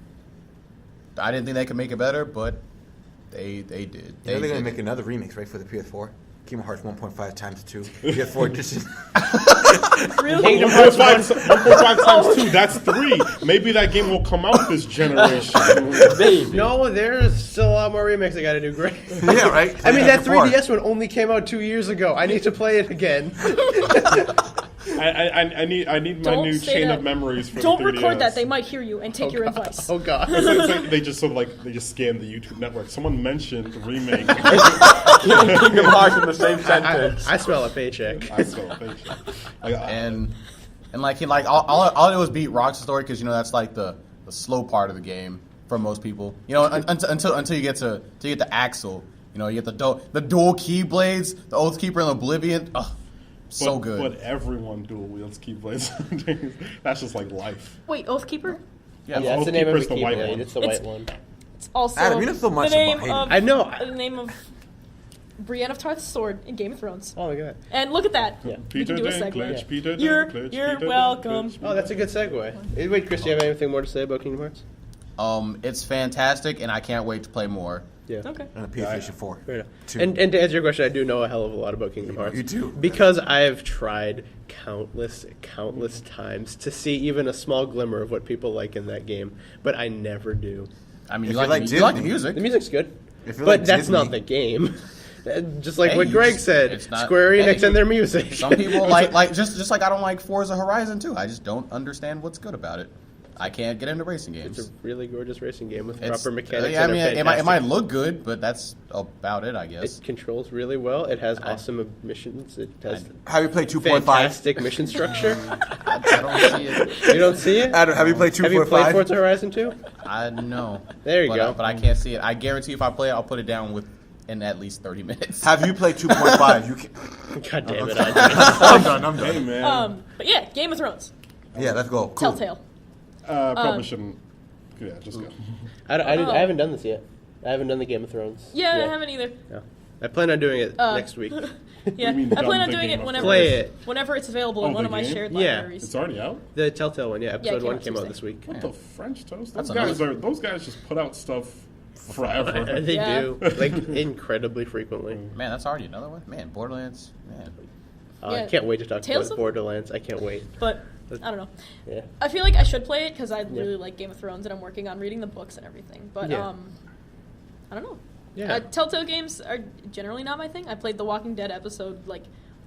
I didn't think they could make it better, but they did. They're They gonna did make it. another remix, right, for the PS4. Kingdom Hearts 1.5 times 2. PS4 edition. Really? Kingdom Hearts 1.5 times 2, that's 3. Maybe that game will come out this generation. Baby. No, there's still a lot more remakes I gotta do. Great. Yeah, right? I mean, that Before. 3DS one only came out 2 years ago. I need to play it again. I need my Don't new say Chain that. of Memories for Don't the 3DS. record that. They might hear you and take your advice. Oh god. It's like they just sort of like they just scanned the YouTube network. Someone mentioned Remake. Kingdom Hearts in the same sentence. I smell a paycheck. I saw a picture. Like, And like he like all I did was beat Rock's story because that's like the slow part of the game for most people. Until you get to Axel. You get the dual keyblades, the Oathkeeper and Oblivion. So good. But everyone dual wields Keyblades. That's just like life. Wait, Oathkeeper? Yeah, that's the name of Oathkeeper's the the white Keyblade. one. It's the It's- white one. It's also Adam, you know so much the name about of I know. the name of Brienne of Tarth's sword in Game of Thrones. Oh my god. And look at that. Yeah. We can do a segue. Dinklage, Peter You're Dinklage, welcome. Dinklage. Oh, that's a good segue. Wait, Chris, do you have anything more to say about Kingdom Hearts? It's fantastic, and I can't wait to play more. Yeah. Okay. And a PlayStation 4. Fair enough. Two. And to answer your question, I do know a hell of a lot about Kingdom Hearts. You do. Because I have tried countless times to see even a small glimmer of what people like in that game, but I never do. I mean, If you you like like the music. Disney- The music's good, If you but like that's Disney- not the game. Just like Hey, what Greg said, it's not- Square Enix hey, and their music. Some people like just like I don't like Forza Horizon 2. I just don't understand what's good about it. I can't get into racing games. It's a really gorgeous racing game with It's- proper mechanics. yeah, I and mean, are it might fantastic. look good, but that's about it, I guess. It controls really well. It has awesome missions. It has Have you played 2.5? fantastic mission structure. I don't see it. You don't see it? Adam, have you played 2.5? Have you played Forza Horizon 2? I know. There you but, go. But I can't see it. I guarantee if I play it, I'll put it down in at least 30 minutes. Have you played 2.5? You can. God damn it! I'm done. I'm Hey done. man. But yeah, Game of Thrones. Yeah, let's go. Cool. Telltale. Probably shouldn't. Yeah, just go. I haven't done this yet. I haven't done the Game of Thrones. Yeah, yet. I haven't either. No. I plan on doing it next week. Yeah, mean I plan done on the doing Game it of whenever Play it. whenever it's available in Oh, one the of my game? shared Yeah. libraries. It's already out. The Telltale one, yeah. it Episode came 1 out came out Tuesday. this week. What the French toast? That's Those guys just put out stuff forever. They Yeah. do, like, incredibly frequently. Man, that's already another one. Man, Borderlands. Man. Yeah. I can't wait to talk Tales about of- Borderlands. I can't wait. But I don't know. Yeah. I feel like I should play it because I really like Game of Thrones and I'm working on reading the books and everything. But Yeah. I don't know. Yeah. Telltale games are generally not my thing. I played The Walking Dead episode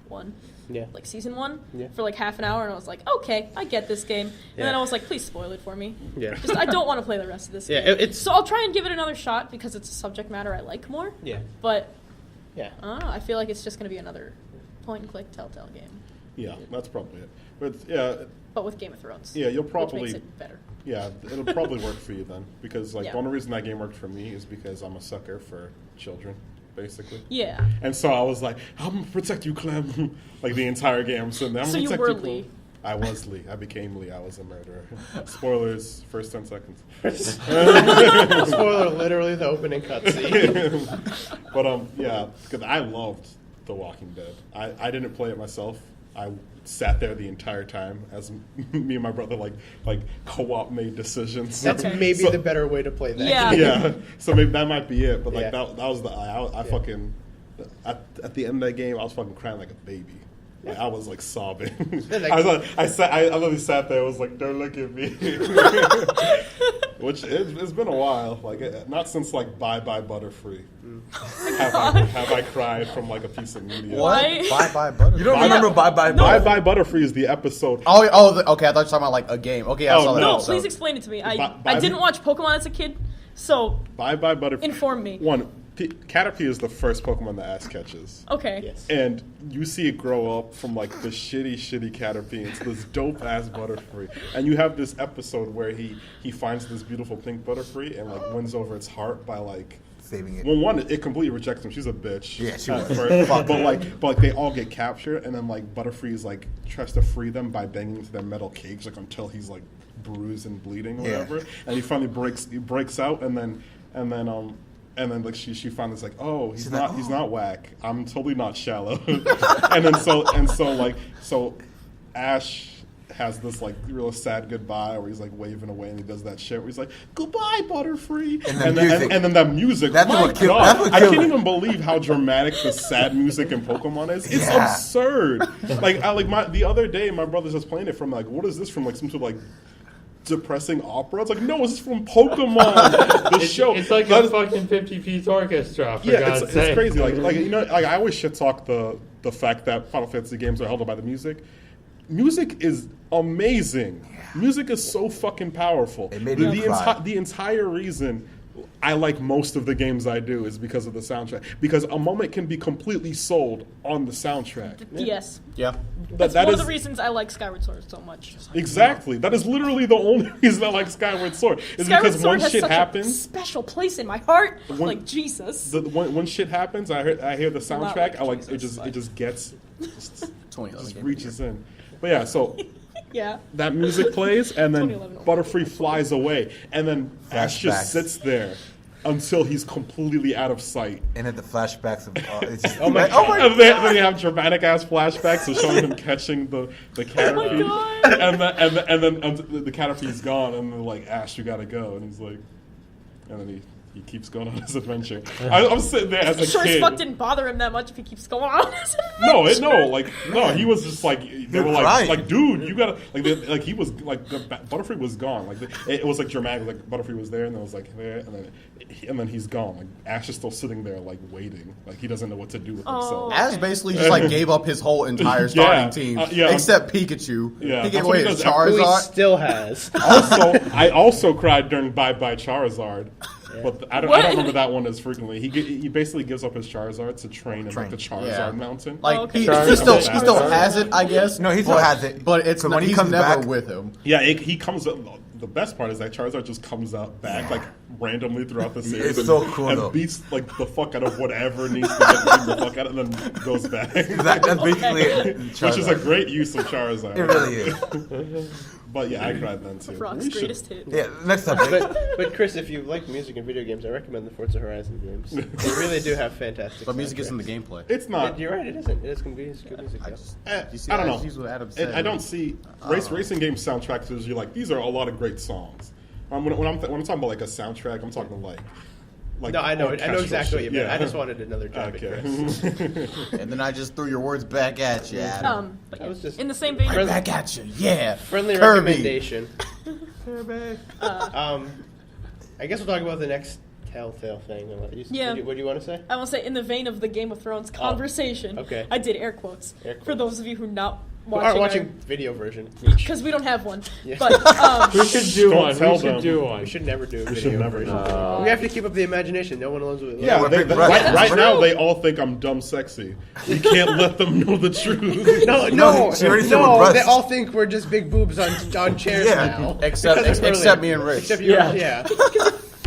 1, Yeah. like season 1, Yeah. for like half an hour, and I was like, okay, I get this game. And then Yeah. I was like, please spoil it for me. Yeah. Just I don't want to play the rest of this Yeah, game. it's- So I'll try and give it another shot because it's a subject matter I like more. Yeah. But Yeah. I don't know. I feel like it's just going to be another point-and-click Telltale game, Yeah, that's probably it. But yeah, but with Game of Thrones. yeah, you'll which probably makes it better. yeah, it'll probably work for you then because like Yeah. the only reason that game worked for me is because I'm a sucker for children, basically. Yeah. And so I was like, I'm gonna protect you, Clem. Like the entire game. I'm sitting there, I'm So gonna you protect were you, Clem. Lee. I was Lee. I became Lee. I was a murderer. Spoilers, first 10 seconds. Spoiler, literally the opening cutscene. But yeah, because I loved The Walking Dead. I didn't play it myself. I sat there the entire time as me and my brother like co-op made decisions. That's maybe So- the better way to play that. Yeah. yeah. So maybe that might be it. But like Yeah. that was the I fucking at the end of that game I was fucking crying like a baby. Like, I was like sobbing. like- I was like, I literally sat there. I was like, "Don't look at me," which it's been a while. Like not since like Bye Bye Butterfree have I cried from like a piece of media. Why? Bye Butter. You don't remember Bye Bye Bye Bye? Bye Butterfree is the episode. Okay. I thought you were talking about like a game. Okay, I Oh, saw that. no, No, episode. please explain it to me. I Bye- didn't watch Pokemon as a kid, so Bye Bye Butterfree. Inform me. One, Caterpie is the first Pokemon that Ash catches. Okay. Yes. And you see it grow up from like the shitty Caterpie into this dope ass Butterfree. And you have this episode where he finds this beautiful pink Butterfree and like wins over its heart by like Saving it. well, one, it completely rejects him. She's a bitch. Yeah, she at was. first. but they all get captured, and then like Butterfree is like tries to free them by banging into their metal cage like until he's like bruised and bleeding or Yeah. whatever. And he finally breaks out, and then like she finally is like, oh, he's She's not like, he's oh. not whack. I'm totally not shallow. and so Ash has this like real sad goodbye where he's like waving away and he does that shit where he's like, goodbye Butterfree, And the music. then that music, That's my what killed- God, that's what I killed can't it. even believe how dramatic the sad music in Pokemon is. It's Yeah. absurd. The other day my brother's just playing it from like, what is this from, like some sort of like depressing opera? It's like, no, it's from Pokemon. The show. It's like That a is- fucking 50-piece orchestra, for yeah, God's it's sake. crazy. Like you know, like I always shit talk the fact that Final Fantasy games are held up by the music. Music is amazing. Music is so fucking powerful. It made me cry. The entire reason I like most of the games I do is because of the soundtrack. Because a moment can be completely sold on the soundtrack. Yes. Yeah. That's That one is of the reasons I like Skyward Sword so much. exactly. That is literally the only reason I like Skyward Sword. Is Skyward because Sword when has shit such a happens, special place in my heart. When- Like Jesus. when shit happens, I hear the Not soundtrack. like I like Jesus, it just gets 20 just reaches in. But yeah, so Yeah. that music plays, and then 2011. Butterfree flies away, and then Ash Flashbacks. just sits there until he's completely out of sight. And at the flashbacks of it's just, Oh my And then you have dramatic ass flashbacks of showing him catching the Caterpie, Oh God. and then the Caterpie's gone, and they're like, Ash, you gotta go, and he's like, and then he keeps going on his adventure. I'm sitting there as a Sure as kid. fuck didn't bother him that much if he keeps going on. his No, adventure. he was just like they were crying. like, dude, you gotta like he was like Butterfree was gone. Like it was like dramatic. Like Butterfree was there, and then it was like there, and then he's gone. Like Ash is still sitting there, like waiting. Like he doesn't know what to do with himself. Ash basically just like gave up his whole entire starting Yeah, team, yeah. except Pikachu. Yeah, He that's gave what away he his does. Who he Charizard. still has. I also cried during Bye Bye Charizard. But I don't remember that one as frequently. He basically gives up his Charizard to train in like the Charizard Yeah. Mountain. Like okay. he Charizard. still has it, I guess. No, he still has it. But it's So not, when he he's comes never back- with him. Yeah, he comes up. The best part is that Charizard just comes out back like randomly throughout the series. It's and, so cool, and though. beats like the fuck out of whatever needs to get beaten the fuck out of, and then goes back. that's basically it. Which is a great use of Charizard. It really is. But yeah, I cried then too. Rock's We should- greatest hit. Yeah, next subject. But Chris, if you like music and video games, I recommend the Forza Horizon games. They really do have fantastic. But music isn't the soundtracks. gameplay. It's not. You're right. It isn't. It is good music. I just, Eh, you see, I don't I know. just use what Adam I said. don't see racing game soundtracks as you're like these are a lot of great songs. When I'm talking about like a soundtrack, I'm talking like No, I know. I know orchestral exactly what you shit. meant. Yeah. I just wanted another jab at Okay. Chris. And then I just threw your words back at you, Adam. But I yeah, was just- in the same vein. Right back at you, yeah. Friendly Kirby. recommendation. I guess we'll talk about the next Telltale thing. Yeah. What do you want to say? I will say, in the vein of the Game of Thrones conversation, okay. I did air quotes. Air quotes. For those of you who not Aren't watching, watching video version. because we don't have one. Yeah. But We should do Don't one. tell We should them. do one. We should never do a We video should never. version. We have to keep up the imagination. No one knows what. Yeah, we're big right brothers. now they all think I'm dumb sexy. You can't let them know the truth. No, she already said we're no. brothers. They all think we're just big boobs on chairs Yeah. now. Except Because of except earlier. me and Rich. Except you. Yeah. Yeah.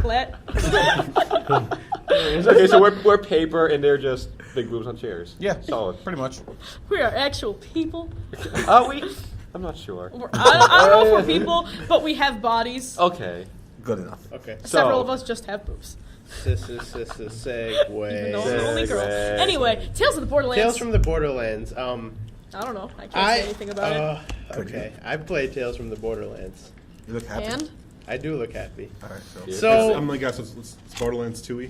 flat. Okay, so we're paper and they're just big boobs on chairs. Yeah, Solid. pretty much. We are actual people. I'm not sure. I don't know if we're people, but we have bodies. Okay. Good enough. Okay. Several of us just have boobs. Segue. Even though I'm the only girl. Segue. Anyway, Tales of the Borderlands. Tales from the Borderlands. I don't know. I can't say anything about it. Okay, I played Tales from the Borderlands. You look happy. And I do look happy. All right, so. Yeah. So, I'm gonna guess it's Borderlands 2-y.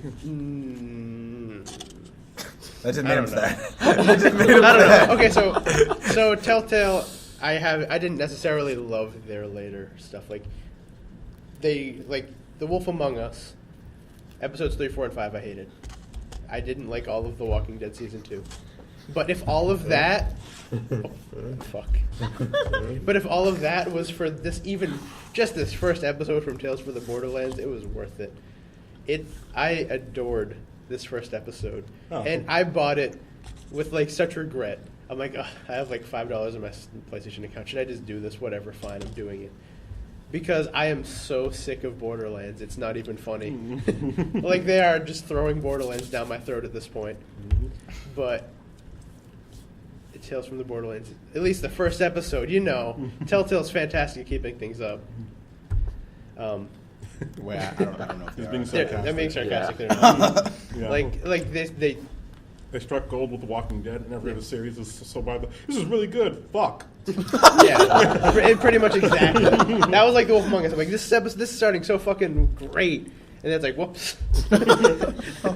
That just I made him don't know. sad. That just made him I don't sad. know. Okay, so Telltale, I didn't necessarily love their later stuff. Like The Wolf Among Us, episodes 3, 4, and 5. I hated. I didn't like all of The Walking Dead season 2. But if all of that, fuck. But if all of that was for this first episode from Tales from the Borderlands, it was worth it. I adored this first episode, Oh. and I bought it with like such regret. I'm like, ugh, I have like $5 in my PlayStation account. Should I just do this? Whatever, fine, I'm doing it. Because I am so sick of Borderlands, it's not even funny. Like, they are just throwing Borderlands down my throat at this point. But Tales from the Borderlands, at least the first episode, Telltale's fantastic at keeping things up. Wait, I don't know if He's they being are. sarcastic. I'm being sarcastic. Yeah. They're not. Yeah. Like they They struck gold with The Walking Dead, and every other series is so bad. This is really good. Fuck. yeah, pretty much exactly. That was like The Wolf Among Us. I'm like, this is starting so fucking great, and then it's like, whoops.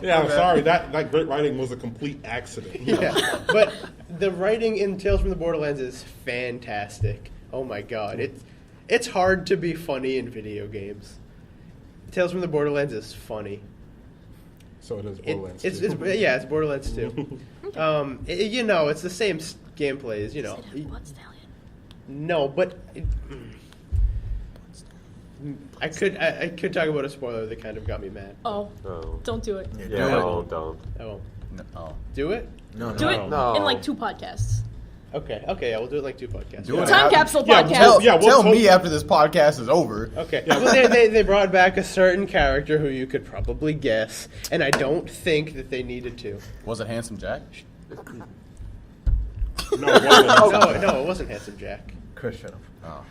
Yeah, I'm sorry. That great writing was a complete accident. Yeah, but the writing in Tales from the Borderlands is fantastic. Oh my god, it's hard to be funny in video games. Tales from the Borderlands is funny. So it is Borderlands. It's Borderlands 2. It's the same gameplay as Blood Stallion. No, but I could talk about a spoiler that kind of got me mad. Oh, Oh. don't do it. Yeah, Do don't. I won't. No. Do it? No, Do it No. in like 2 podcasts. Okay, yeah, we'll do it like 2 podcasts. Do it. Time capsule Yeah, podcast. Tell we'll me after this podcast is over. Okay. Well, they brought back a certain character who you could probably guess, and I don't think that they needed to. Was it Handsome Jack? No, it wasn't. No, it wasn't Handsome Jack. Chris, shut up. Oh.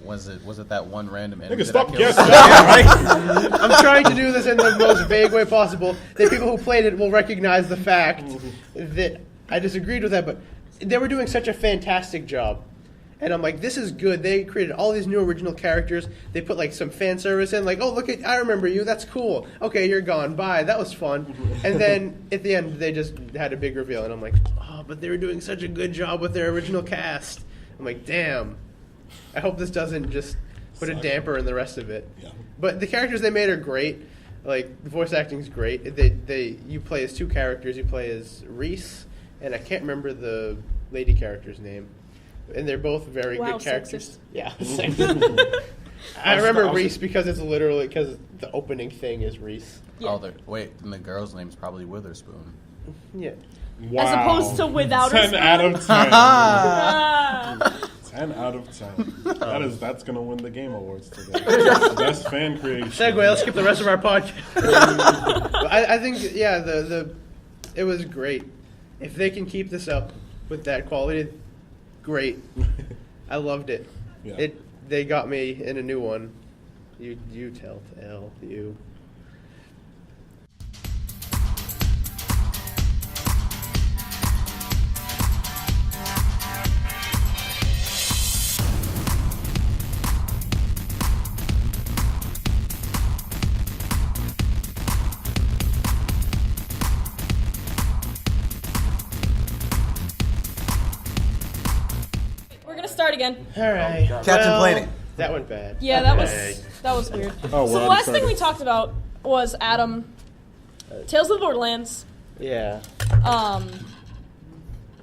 Was it that one random enemy? Nigga, that I stop killed? guessing. I'm trying to do this in the most vague way possible. The people who played it will recognize the fact that I disagreed with that, but they were doing such a fantastic job. And I'm like, this is good. They created all these new original characters. They put like some fan service in, like, oh, look I remember you. That's cool. Okay, you're gone. Bye. That was fun. And then at the end, they just had a big reveal, and I'm like, oh, but they were doing such a good job with their original cast. I'm like, damn. I hope this doesn't just put a damper in the rest of it. Yeah. But the characters they made are great. Like, the voice acting is great. You play as 2 characters. You play as Reese, and I can't remember the lady character's name. And they're both very Wow, good characters. sexist. Yeah. I remember Reese because it's literally because the opening thing is Reese. Yeah. And the girl's name's probably Witherspoon. Yeah. Wow. As opposed to without 10 a out of 10. Ah. 10 out of 10. That's going to win the Game Awards today. Best fan creation. Segue. Let's skip the rest of our podcast. I think it was great. If they can keep this up with that quality, great. I loved it. Yeah. They got me in a new one. You Telltale, you. We're gonna start again. All right. Captain Planet. That went bad. Yeah, that was weird. Oh, So well, the last thing sorry. we talked about was Adam, Tales of the Borderlands. Yeah.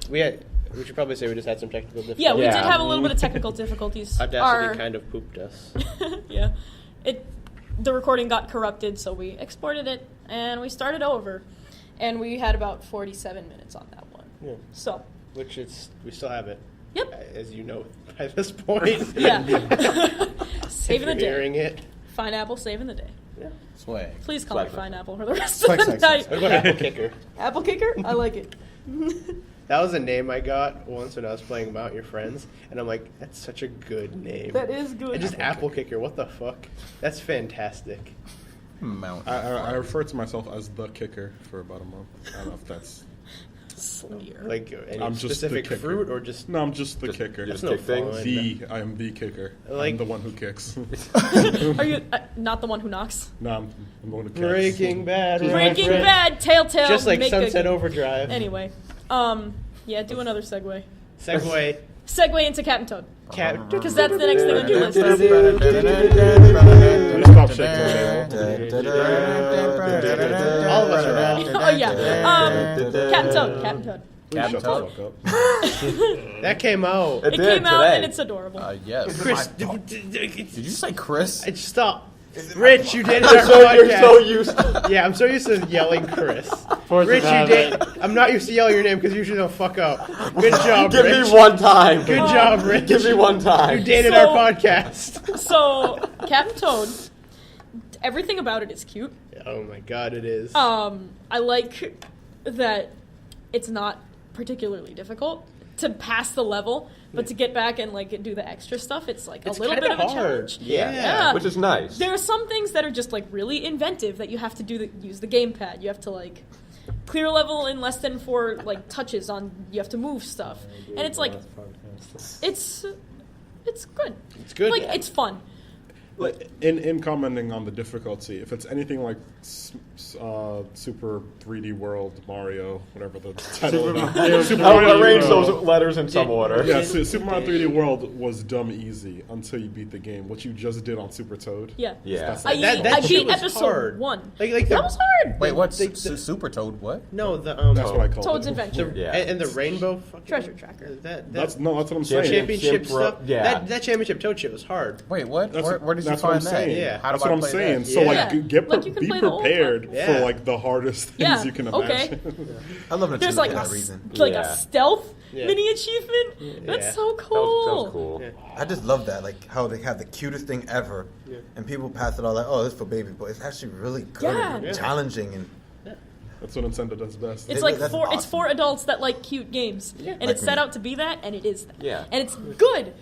We should probably say we just had some technical difficulties. Yeah, we did Yeah. have a little bit of technical difficulties. Audacity kind of pooped us. Yeah, the recording got corrupted, so we exported it and we started over, and we had about 47 minutes on that one. Yeah. So, We still have it. yep, As you know by this point. yeah, If saving the you're day. hearing it. Fine Apple saving the day. Swag. Please call me Swag. Fine Apple for the rest of the Swag. night. What about Apple Kicker? Apple Kicker, I like it. That was a name I got once when I was playing Mount Your Friends, and I'm like, that's such a good name. That is good. And just Apple Kicker, what the fuck? That's fantastic. Mount. I refer to myself as the kicker for about a month. I don't know if that's... Slayer. Like any I'm just specific the kicker. fruit or just No, I'm just the kicker. you just no kick things? fun. I am the kicker. Like- I'm the one who kicks. Are you not the one who knocks? No, I'm the one who kicks. Breaking Bad. Breaking reference. Bad, Telltale. Just like make Sunset a, Overdrive. Anyway, yeah, do another segue. Segue. Segue into Captain Toad. Cat. Because that's the next thing on your list. Stop shaking the table. All of us are out. Oh yeah. Captain Toad. Captain Toad. Please shut the Toad. fuck up. That came out. It did came out today. and it's adorable. Yes. Chris, Did you say Chris? stop. Rich, you did it our So podcast. you're so used to Yeah, I'm so used to yelling Chris. Forza Rich, you habit. did. I'm not used to yelling your name because you usually don't fuck up. Good job, Give Rich. me one time. Good job, Rich. Give me one time. You dated So- our podcast. So, Captain Toad, everything about it is cute. Oh my god, it is. I like that it's not particularly difficult to pass the level, but to get back and like do the extra stuff, it's like It's a little kinda bit of a hard. challenge. Yeah. Which is nice. There are some things that are just like really inventive that you have to use the gamepad. You have to like clear a level in less than 4 like touches on. You have to move stuff, and it's like it's good. It's good. Like it's fun. Like, in commenting on the difficulty, if it's anything like Super 3D World Mario, whatever the title is. I'll arrange those letters in some order. Yeah, Super Mario 3D World was dumb easy until you beat the game. What you just did on Super Toad. Yeah. Yeah. That's I, like, That I shit beat was episode hard. 1. Like that the- was hard. Wait, what's They- Super Toad? What? No, the that's what I call Toad's it. Adventure. Yeah. and the rainbow fucking Treasure Tracker. That's what I'm saying. championship stuff. Yeah. That championship Toad shit was hard. Wait, what? That's Where did you that's what find I'm that? saying. Yeah. How That's do what I I'm play saying. that? So Yeah. like, Like, you can be play the whole prepared time. Yeah. for like the hardest things Yeah, you can okay. imagine. I love Nintendo There's like for a that reason. Yeah. stealth Yeah. mini achievement. That's Yeah. so That cool. was cool. Yeah. I just love that, like how they have the cutest thing ever, and people pass it all like, oh, this is for baby, but it's actually really good and Yeah. challenging, and That's what Nintendo does best. It's Hey, like that's it's awesome. for adults that like cute games, and Like it's set me. out to be that, and it is that. Yeah. And it's good.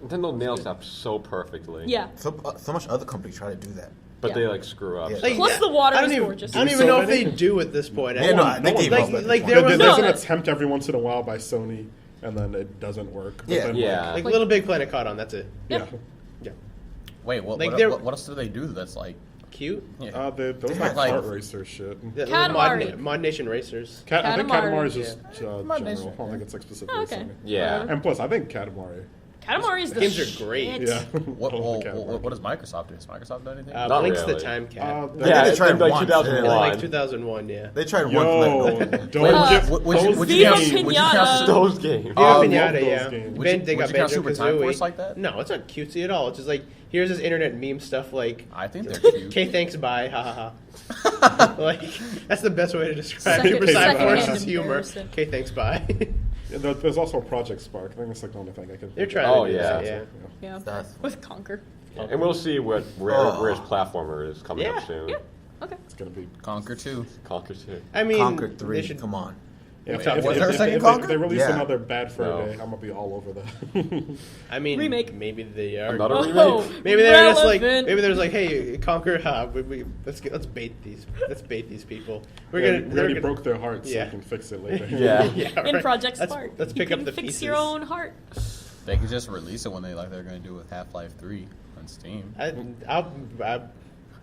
Nintendo nails that so perfectly. Yeah. so much other companies try to do that. But Yeah. they like screw up. Yeah. so- Plus the water I don't is even, gorgeous. I don't even So know if many- they do at this point. Yeah, no, they gave like, up at like this there point. was There's No. an attempt every once in a while by Sony, and then it doesn't work. But Yeah. then, Yeah. like Little Big Planet caught on. That's it. yeah. Yeah, Wait, what? Like, What, they're- what else do they do that's like? cute. Yeah. Those They like have, like- kart racer shit. Yeah, Katamari. Mod Nation Racers. I think Katamari. Katamari is just My general. nation. I don't think it's like specifically Oh, okay. Sony. Yeah. And plus, I think Katamari. Katamari's the Games are shit. great. Yeah. What? I don't Well, think Katamari. what does Microsoft do? Has Microsoft done anything? Not Blinks the really. Time Cap. Uh, I think Yeah, they tried in like once, 2001. like 2001, yeah. They tried Yo, once. don't get would you- those would you you Viva games. count- would you count Pinata. Those games. Viva love Pinata, those yeah. games. Would you- They got would you count Banjo Super Time Kazooie. Force like that? No, it's not cutesy at all. It's just like here's this internet meme stuff like I think they're cute. "Okay, thanks, bye, ha ha ha." Like that's the best way to describe Second- Super Time second-hand Force's humor. embarrassing. Okay, thanks, bye. Yeah, there's also Project Spark. I think that's like the only thing I could. They're think trying of. Oh, to do yeah. that, yeah. Yeah. That's- With Conquer. And we'll see where his platformer is coming Yeah, up soon. Yeah. Okay. It's gonna be. Conquer 2. Conquer 2. I mean, Conquer they 3, should- come on. Yeah, Was there a second if Conquer? they release Yeah. another Bad Fur No. Day, I'm gonna be all over that. I mean, Remake. Maybe they are. Another Oh, remake? Maybe they're just like relevant. maybe there's like, hey, Conquer, let's bait these people. We already broke their hearts, so Yeah. we can fix it later. Yeah. In right. Project Let's- Spark. Let's pick you up can the fix pieces. your own heart. They could just release it when they like they're going to do with Half-Life 3 on Steam. I've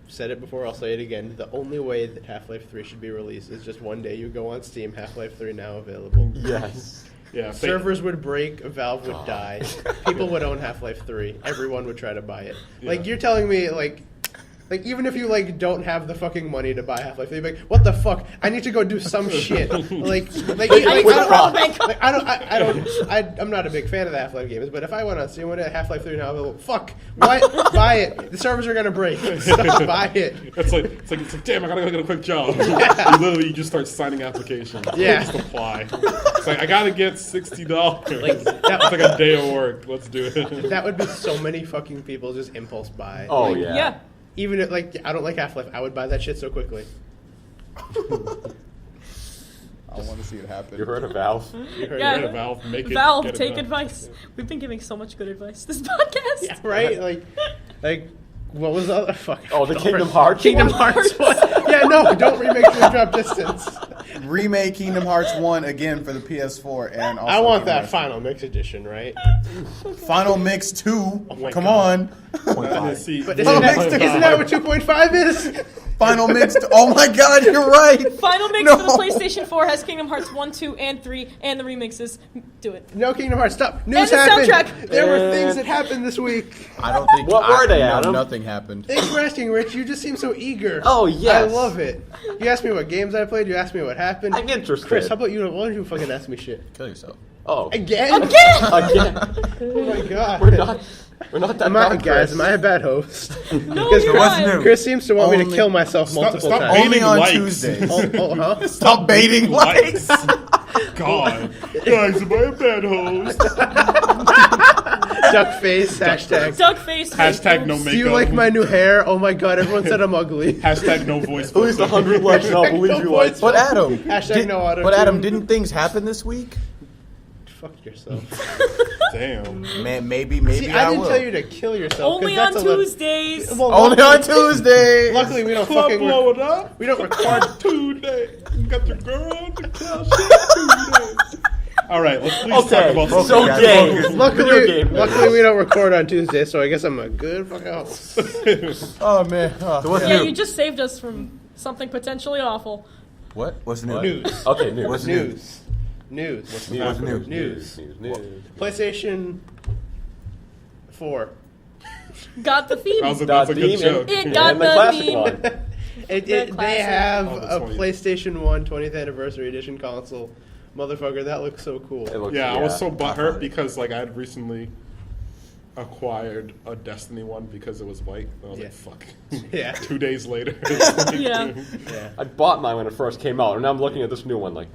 said it before. I'll say it again. The only way that Half-Life 3 should be released is just one day you go on Steam. Half-Life 3 now available. Yes. Yeah, Servers would break, Valve would die, people would own Half-Life 3, everyone would try to buy it. Like, Yeah. you're telling me, like even if you don't have the fucking money to buy Half-Life 3, you'd be like, what the fuck? I need to go do some shit. I need to rob a bank. I'm not a big fan of the Half-Life games, but if I went on Steam, Half-Life 3 now, available, fuck, what? Buy it. The servers are gonna break. Stop, buy it. It's like, damn, I gotta go get a quick job. You just start signing applications. Yeah. Just apply. It's like, I gotta get $60. Like, It's like a day of work. Let's do it. That would be so many fucking people just impulse buy. Oh, Like, yeah. Yeah. Even if, I don't like Half-Life, I would buy that shit so quickly. I want to see it happen. You heard of Valve? You heard Yeah. it. Yeah, Valve, make it. Valve, get it take done. advice. We've been giving so much good advice this podcast. Yeah, right? Like, what was the other fuck? Oh, the Kingdom Hearts Kingdom one? Hearts one. Yeah, no, don't remake Dream Drop Distance. Remake Kingdom Hearts 1 again for the PS4 and also I want Kingdom that Hearts Final Mix edition, right? Final Mix 2. my Come God. on. And see, But Final Mix isn't that what 2.5 is? Final Mix. Oh my God, you're right. Final Mix No. for the PlayStation 4 has Kingdom Hearts 1, 2, and 3, and the remixes. Do it. No Kingdom Hearts, stop. News the happened. soundtrack. There were things that happened this week. I don't think. What were they, no, Adam? Nothing happened. Thanks for asking, Rich. You just seem so eager. Oh, yes. I love it. You asked me what games I played. You asked me what happened. I'm interested. Chris, how about you? Why don't you fucking ask me shit? Kill yourself. Oh. Again? Again. Oh my god. We're not. We're not that Am I, bad, guys, Chris. am I a bad host? No, Because you're what's not. new? Chris seems to want me to Only- kill myself multiple stop times. baiting Only on likes. Tuesdays. Huh? Stop baiting likes. God. Guys, am I a bad host? Duck face, hashtag. Duck face. Hashtag no makeup. makeup. Do you like my new hair? Oh my god, everyone said I'm ugly. Hashtag no voice. At least 100 likes, and I'll believe you like. But Adam, Hashtag no auto. but Adam, didn't things happen this week? Fuck yourself. Damn. Man, maybe See, I didn't will. tell you to kill yourself. 'cause Only that's on a little- Tuesdays. Well, Only on Tuesday. Luckily, we don't Club fucking. blow it up. We don't record. Tuesday. You got your girl on the club Tuesday. All right, let's please talk Okay, about so something. games. Video Luckily, game luckily, we don't record on Tuesday, so I guess I'm a good fucking host. Oh man. Oh, what's Yeah, new? you just saved us from something potentially awful. What? What's new? News. Okay, news. What's new? News. What's new? News. News. PlayStation 4. Got the theme. That's a good joke. It got And the the classic theme. one. They classic. have Oh, that's a funny. PlayStation 1 20th Anniversary Edition console. Motherfucker, that looks so cool. It looks- Yeah, I was so butthurt because like I had recently acquired a Destiny one because it was white. And I was Yeah. like, fuck. Yeah. 2 days later. it's Yeah. Yeah. I bought mine when it first came out, and now I'm looking at this new one like,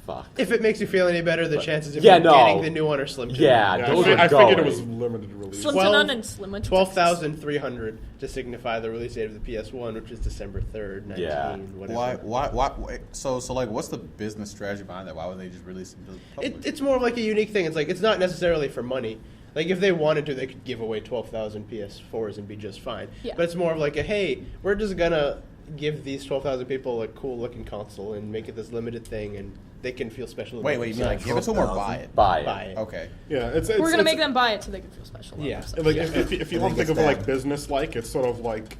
fuck. If it makes you feel any better, the chances of Yeah, you no. getting the new one are slim. to Yeah, Yeah, those are I figured it going. was limited release. Slim to 12 none and slim to 12,300 to signify the release date of the PS1, which is December 3rd, 19, Yeah. whatever. Why? So, like, what's the business strategy behind that? Why would they just release it to the public? It's more of like a unique thing. It's like it's not necessarily for money. Like if they wanted to, they could give away 12,000 PS4s and be just fine. Yeah. But it's more of like a hey, we're just gonna give these 12,000 people a cool looking console and make it this limited thing, and they can feel special. Wait, about you mean like themselves. give it to them or buy it? Buy it. Buy it. Okay. Yeah, it's We're gonna it's- make them buy it so they can feel special. about Yeah. themselves. Like if you don't think think of it's it like that. business like, it's sort of like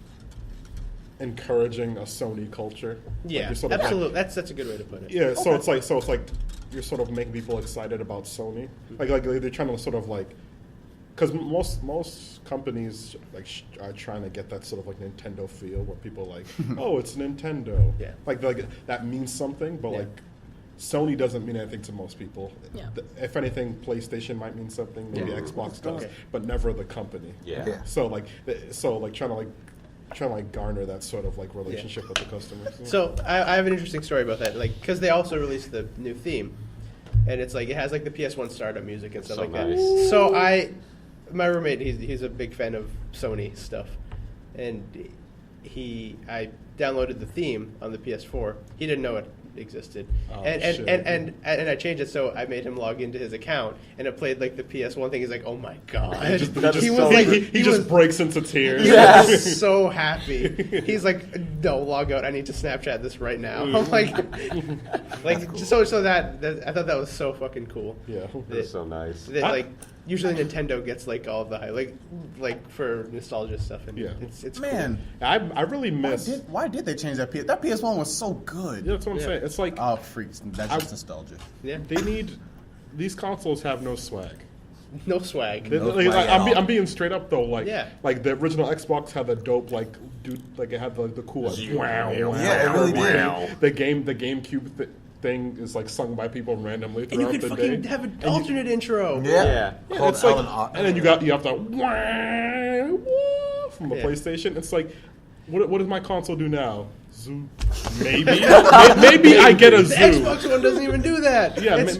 encouraging a Sony culture. Like Yeah, you're sort of like- absolutely. That's a good way to put it. yeah, so it's like you're sort of making people excited about Sony. Like they're trying to sort of like, because most companies like are trying to get that sort of like Nintendo feel where people are like, oh, it's Nintendo. Yeah. Like that means something, but Yeah. like Sony doesn't mean anything to most people. Yeah. If anything, PlayStation might mean something. Maybe Yeah. Xbox does, Okay. but never the company. Yeah. Yeah. So trying to garner that sort of like relationship with the customers. So I have an interesting story about that. Like because they also released the new theme, and it's like it has like the PS1 startup music and stuff So like nice. that. So my roommate, he's a big fan of Sony stuff, and I downloaded the theme on the PS4. He didn't know it existed, Oh, and shit. I changed it so I made him log into his account, and it played like the PS1 thing. He's like, "Oh my god!" He just breaks into tears. He was so happy. He's like, "No, log out. I need to Snapchat this right now." I'm like so that I thought that was so fucking cool. Yeah. That's so nice. That, like usually Nintendo gets like all of the high like for nostalgia stuff, and Yeah. it's Man, I really miss. why did they change that PS? That PS1 was so good. Yeah, that's what I'm Yeah. saying. It's like Oh, freaks! That's just nostalgia. cool. Yeah, they need these consoles have no swag. no swag. They- No like, swag at all. I'm being straight up though. Like Yeah. like the original Xbox had the dope like it had the cool like wow. Yeah, it really did. Wow. The GameCube thing is like sung by people randomly And you throughout could the fucking day. have an alternate intro. Yeah. Yeah, Called it's like, Alan and then you have to wah, wah, from the Yeah. PlayStation. It's like, what does my console do now? Zoo. Maybe maybe I get a The zoo. Xbox One doesn't even do that. Yeah, it's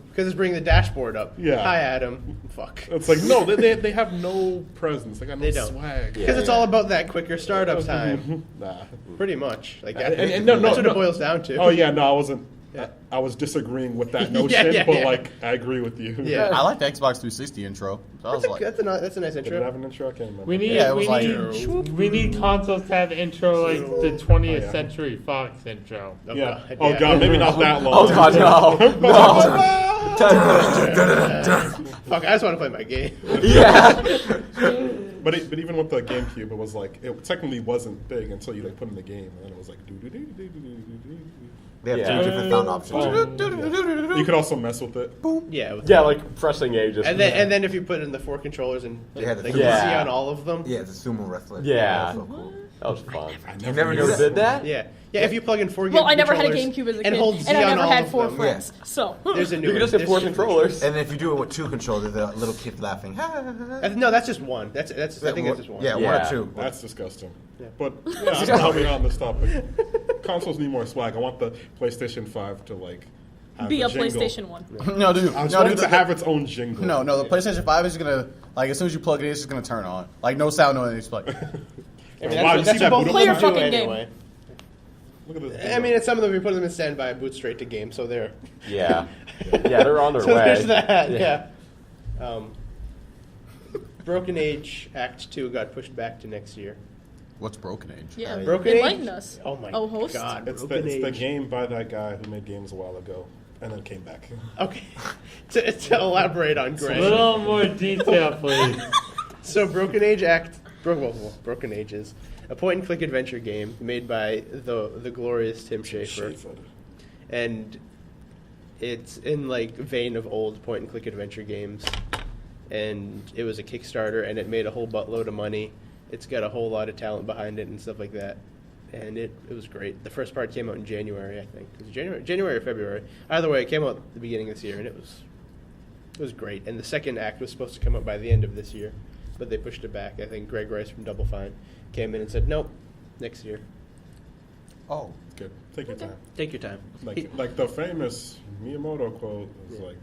because it's bringing the dashboard up. Yeah. Hi, Adam. Fuck. It's like no, they have no presence. They got no They don't. swag. Because Yeah. it's all about that quicker startup time. Nah. Pretty much. Like And no, that's what no. it boils down to. Oh yeah, no, I wasn't. Yeah. I was disagreeing with that Yeah, notion, yeah, but yeah. like I agree with you. Yeah. I like the Xbox 360 intro. So I was like, That's a nice Did it intro. have an intro? I can't remember. We need Yeah, it was we need consoles to have intro like the 20th Oh, yeah. Century Fox intro. Oh, Yeah. God, Oh yeah. god, maybe not that long. Oh god, no. Fuck, I just want to play my game. Yeah. But even with the GameCube, it was like it technically wasn't big until you like put in the game, and then it was like do do do do do do do. They have Yeah. two different sound options. You could also mess with it. Yeah. Yeah, like pressing A just. And then if you put in the 4 controllers and Yeah, like the- you Yeah. see on all of them. Yeah, it's a sumo wrestler. Yeah. That's so cool. That was fun. You never You knew ever did that? Yeah. Yeah, if you plug in 4 Well, I never had a controllers GameCube as a and kid, hold Z and I on never all had of 4 them, friends. So There's a new You could just have 4 there's- controllers. And if you do it with 2 controllers, the little kid laughing. No, that's just one. That's I think that's just one. Yeah, 1 Yeah. or 2. That's disgusting. Yeah. But yeah, I'm probably on this topic. Consoles need more swag. I want the PlayStation 5 to like have be a jingle. PlayStation 1. No, dude. I was No, going dude. to have its own jingle. No, the PlayStation 5 is gonna like as soon as you plug it in, it's just gonna turn on. Like no sound, no anything. It's like I mean, Wow, you that's see that what both boot of Play them your do fucking game. anyway. Look at this. I mean, some of them we put them in standby, boot straight to game, so they're Yeah. Yeah, they're on their so way. there's that. Yeah. Broken Age Act 2 got pushed back to next year. what's Broken Age? Yeah, Broken Age? enlighten us. Oh my host. god! It's Broken the Age. game by that guy who made games a while ago and then came back. Okay. to elaborate on A Greg. little more detail, please. So Broken Age is a point-and-click adventure game made by the glorious Tim Schafer, and it's in like vein of old point-and-click adventure games. And it was a Kickstarter, and it made a whole buttload of money. It's got a whole lot of talent behind it and stuff like that. And it was great. The first part came out in January, I think. It was January or February. Either way, it came out at the beginning of this year, and it was great. And the second act was supposed to come out by the end of this year, but they pushed it back. I think Greg Rice from Double Fine came in and said, nope, next year. Oh, Good. Take your time. Take your time. Like the famous Miyamoto quote is like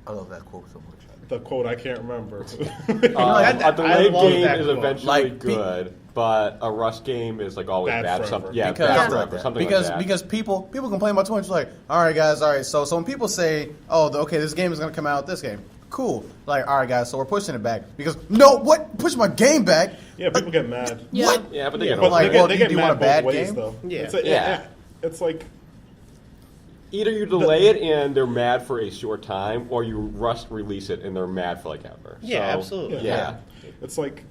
I love that quote so much. the quote I can't remember. A I delayed love game that is quote. eventually Like, good, but a rush game is like always Bad bad. forever. Something, yeah, Because- bad Yeah. forever, something like that. because people complain about 20. It's like, all right, guys, all right. So when people say, oh, okay, this game is gonna come out, this game, cool. Like, all right, guys, so we're pushing it back because no, what? Push my game back? Yeah, people get mad. Yeah. What? Yeah, but they Yeah, get But over like, it. they well, get, do they get you mad want a bad both ways, game? though. Yeah. It's, Yeah. it's like Either you delay it and they're mad for a short time, or you rush release it and they're mad for like ever. Yeah, So, absolutely. Yeah. it's like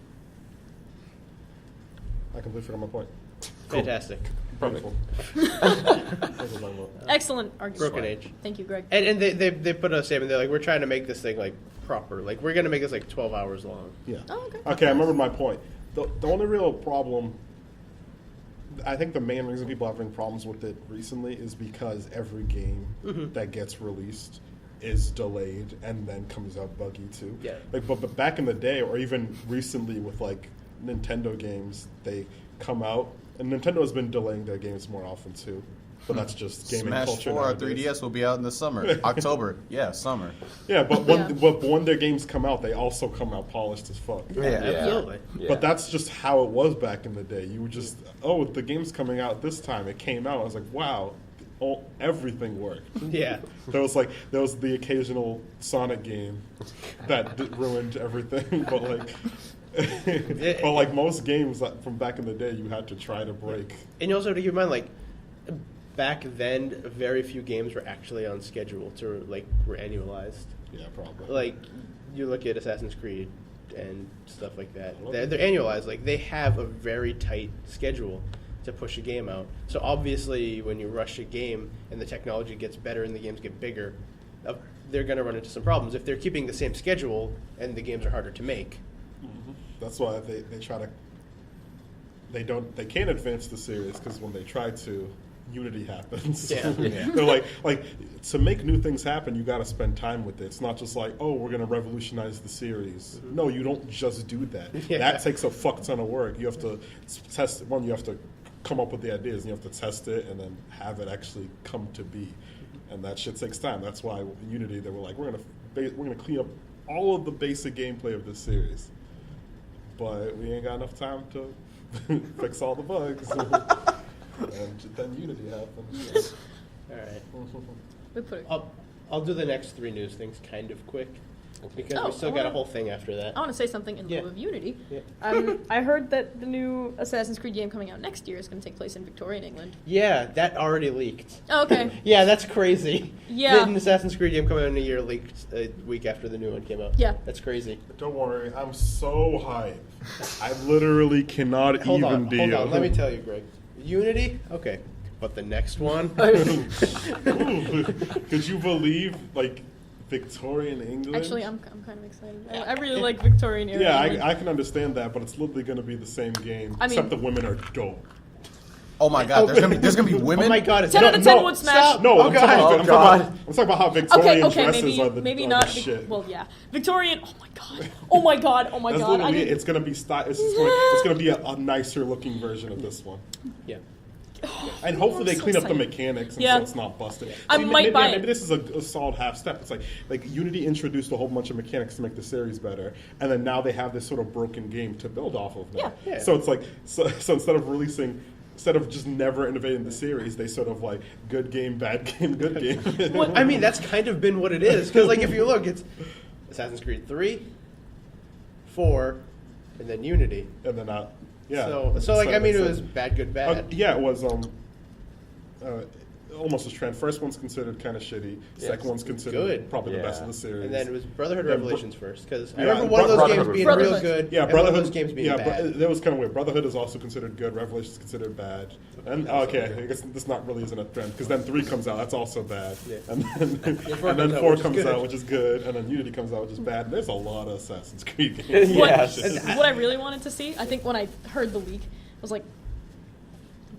I completely forgot my point. Fantastic. Perfect. Excellent argument. Broken Age. Thank you, Greg. And they put a statement there, like, we're trying to make this thing, like, proper. Like, we're going to make this, like, 12 hours long. Yeah. Oh, okay. Okay, I remembered my point. The only real problem, I think the main reason people are having problems with it recently is because every game that gets released is delayed and then comes out buggy too. Yeah. Like, but back in the day, or even recently with like Nintendo games, they come out, and Nintendo has been delaying their games more often too. But that's just gaming Smash culture 4 or nowadays. 3DS will be out in the summer, October. Yeah, summer. Yeah, but Yeah. when their games come out, they also come out polished as fuck. Yeah. Absolutely. Yeah. But that's just how it was back in the day. You would just, oh, the game's coming out this time. It came out. I was like, wow, everything worked. Yeah. There was the occasional Sonic game that ruined everything, but like most games from back in the day, you had to try to break. And you also have to keep in mind, like, back then, very few games were actually on schedule to, like, were annualized. Yeah, probably. Like, you look at Assassin's Creed and stuff like that. They're annualized. Like, they have a very tight schedule to push a game out. So obviously, when you rush a game and the technology gets better and the games get bigger, they're going to run into some problems. If they're keeping the same schedule and the games are harder to make. That's why they try to. They can't advance the series because when they try to, Unity happens. Yeah. They're like to make new things happen, you got to spend time with it. It's not just like, oh, we're gonna revolutionize the series. No, you don't just do that. Yeah. That takes a fuck ton of work. You have to test one. You have to come up with the ideas, and you have to test it, and then have it actually come to be. And that shit takes time. That's why Unity, they were like, we're gonna clean up all of the basic gameplay of this series, but we ain't got enough time to fix all the bugs. And then Unity happened. All right. We put it. I'll do the next 3 news things kind of quick because Oh, we still I got a wanna- whole thing after that. I want to say something in Yeah. lieu of Unity. Yeah. I heard that the new Assassin's Creed game coming out next year is going to take place in Victorian England. Yeah, that already leaked. Oh, okay. Yeah, that's crazy. Yeah. An Assassin's Creed game coming out in a year leaked a week after the new one came out. Yeah. That's crazy. Don't worry, I'm so hyped. I literally cannot Hold even on, deal. hold on. Let me tell you, Greg. Unity? Okay. but the next one. Ooh, could you believe like Victorian England? Actually, I'm kind of excited. I really like Victorian era. Yeah, England. I can understand that, but it's literally going to be the same game, I mean- except the women are dope. Oh my God, there's gonna be women. Oh my God! It's 10 out of 10 would smash. Stop. No, Oh I'm, God. talking about, I'm talking about how Victorian Okay, dresses are the maybe are not. the shit. Well, yeah, Victorian. Oh my god. Oh my god. Oh my That's god. literally it. It's gonna be it's gonna be a nicer looking version of this one, Yeah. and hopefully they so clean up the excited. mechanics and Yeah. so it's not busted. I See, might buy it. maybe this is a solid half step. It's like Unity introduced a whole bunch of mechanics to make the series better, and then now they have this sort of broken game to build off of. Now. Yeah. So it's like so instead of just never innovating the series, they sort of like good game, bad game, good game. Well, I mean, that's kind of been what it is. Because, like, if you look, it's Assassin's Creed 3, 4, and then Unity. and then yeah. So like, I mean, it was bad, good, bad. Yeah, it was almost a trend. First one's considered kind of shitty. Second one's considered good. probably the Yeah. best of the series. And then it was Brotherhood Yeah, Revelations first. Because I yeah, remember one of those Brotherhood games was being first. real good. Yeah, and Brotherhood. one of those games being bad. that was kind of weird. Brotherhood is also considered good. Revelations is considered bad. And okay, I guess this not really isn't a trend because then 3 comes out, that's also bad. Yeah. And then 4 comes out, which is good. And then Unity comes out, which is bad. And there's a lot of Assassin's Creed games. Yes. What I really wanted to see, I think when I heard the leak, I was like,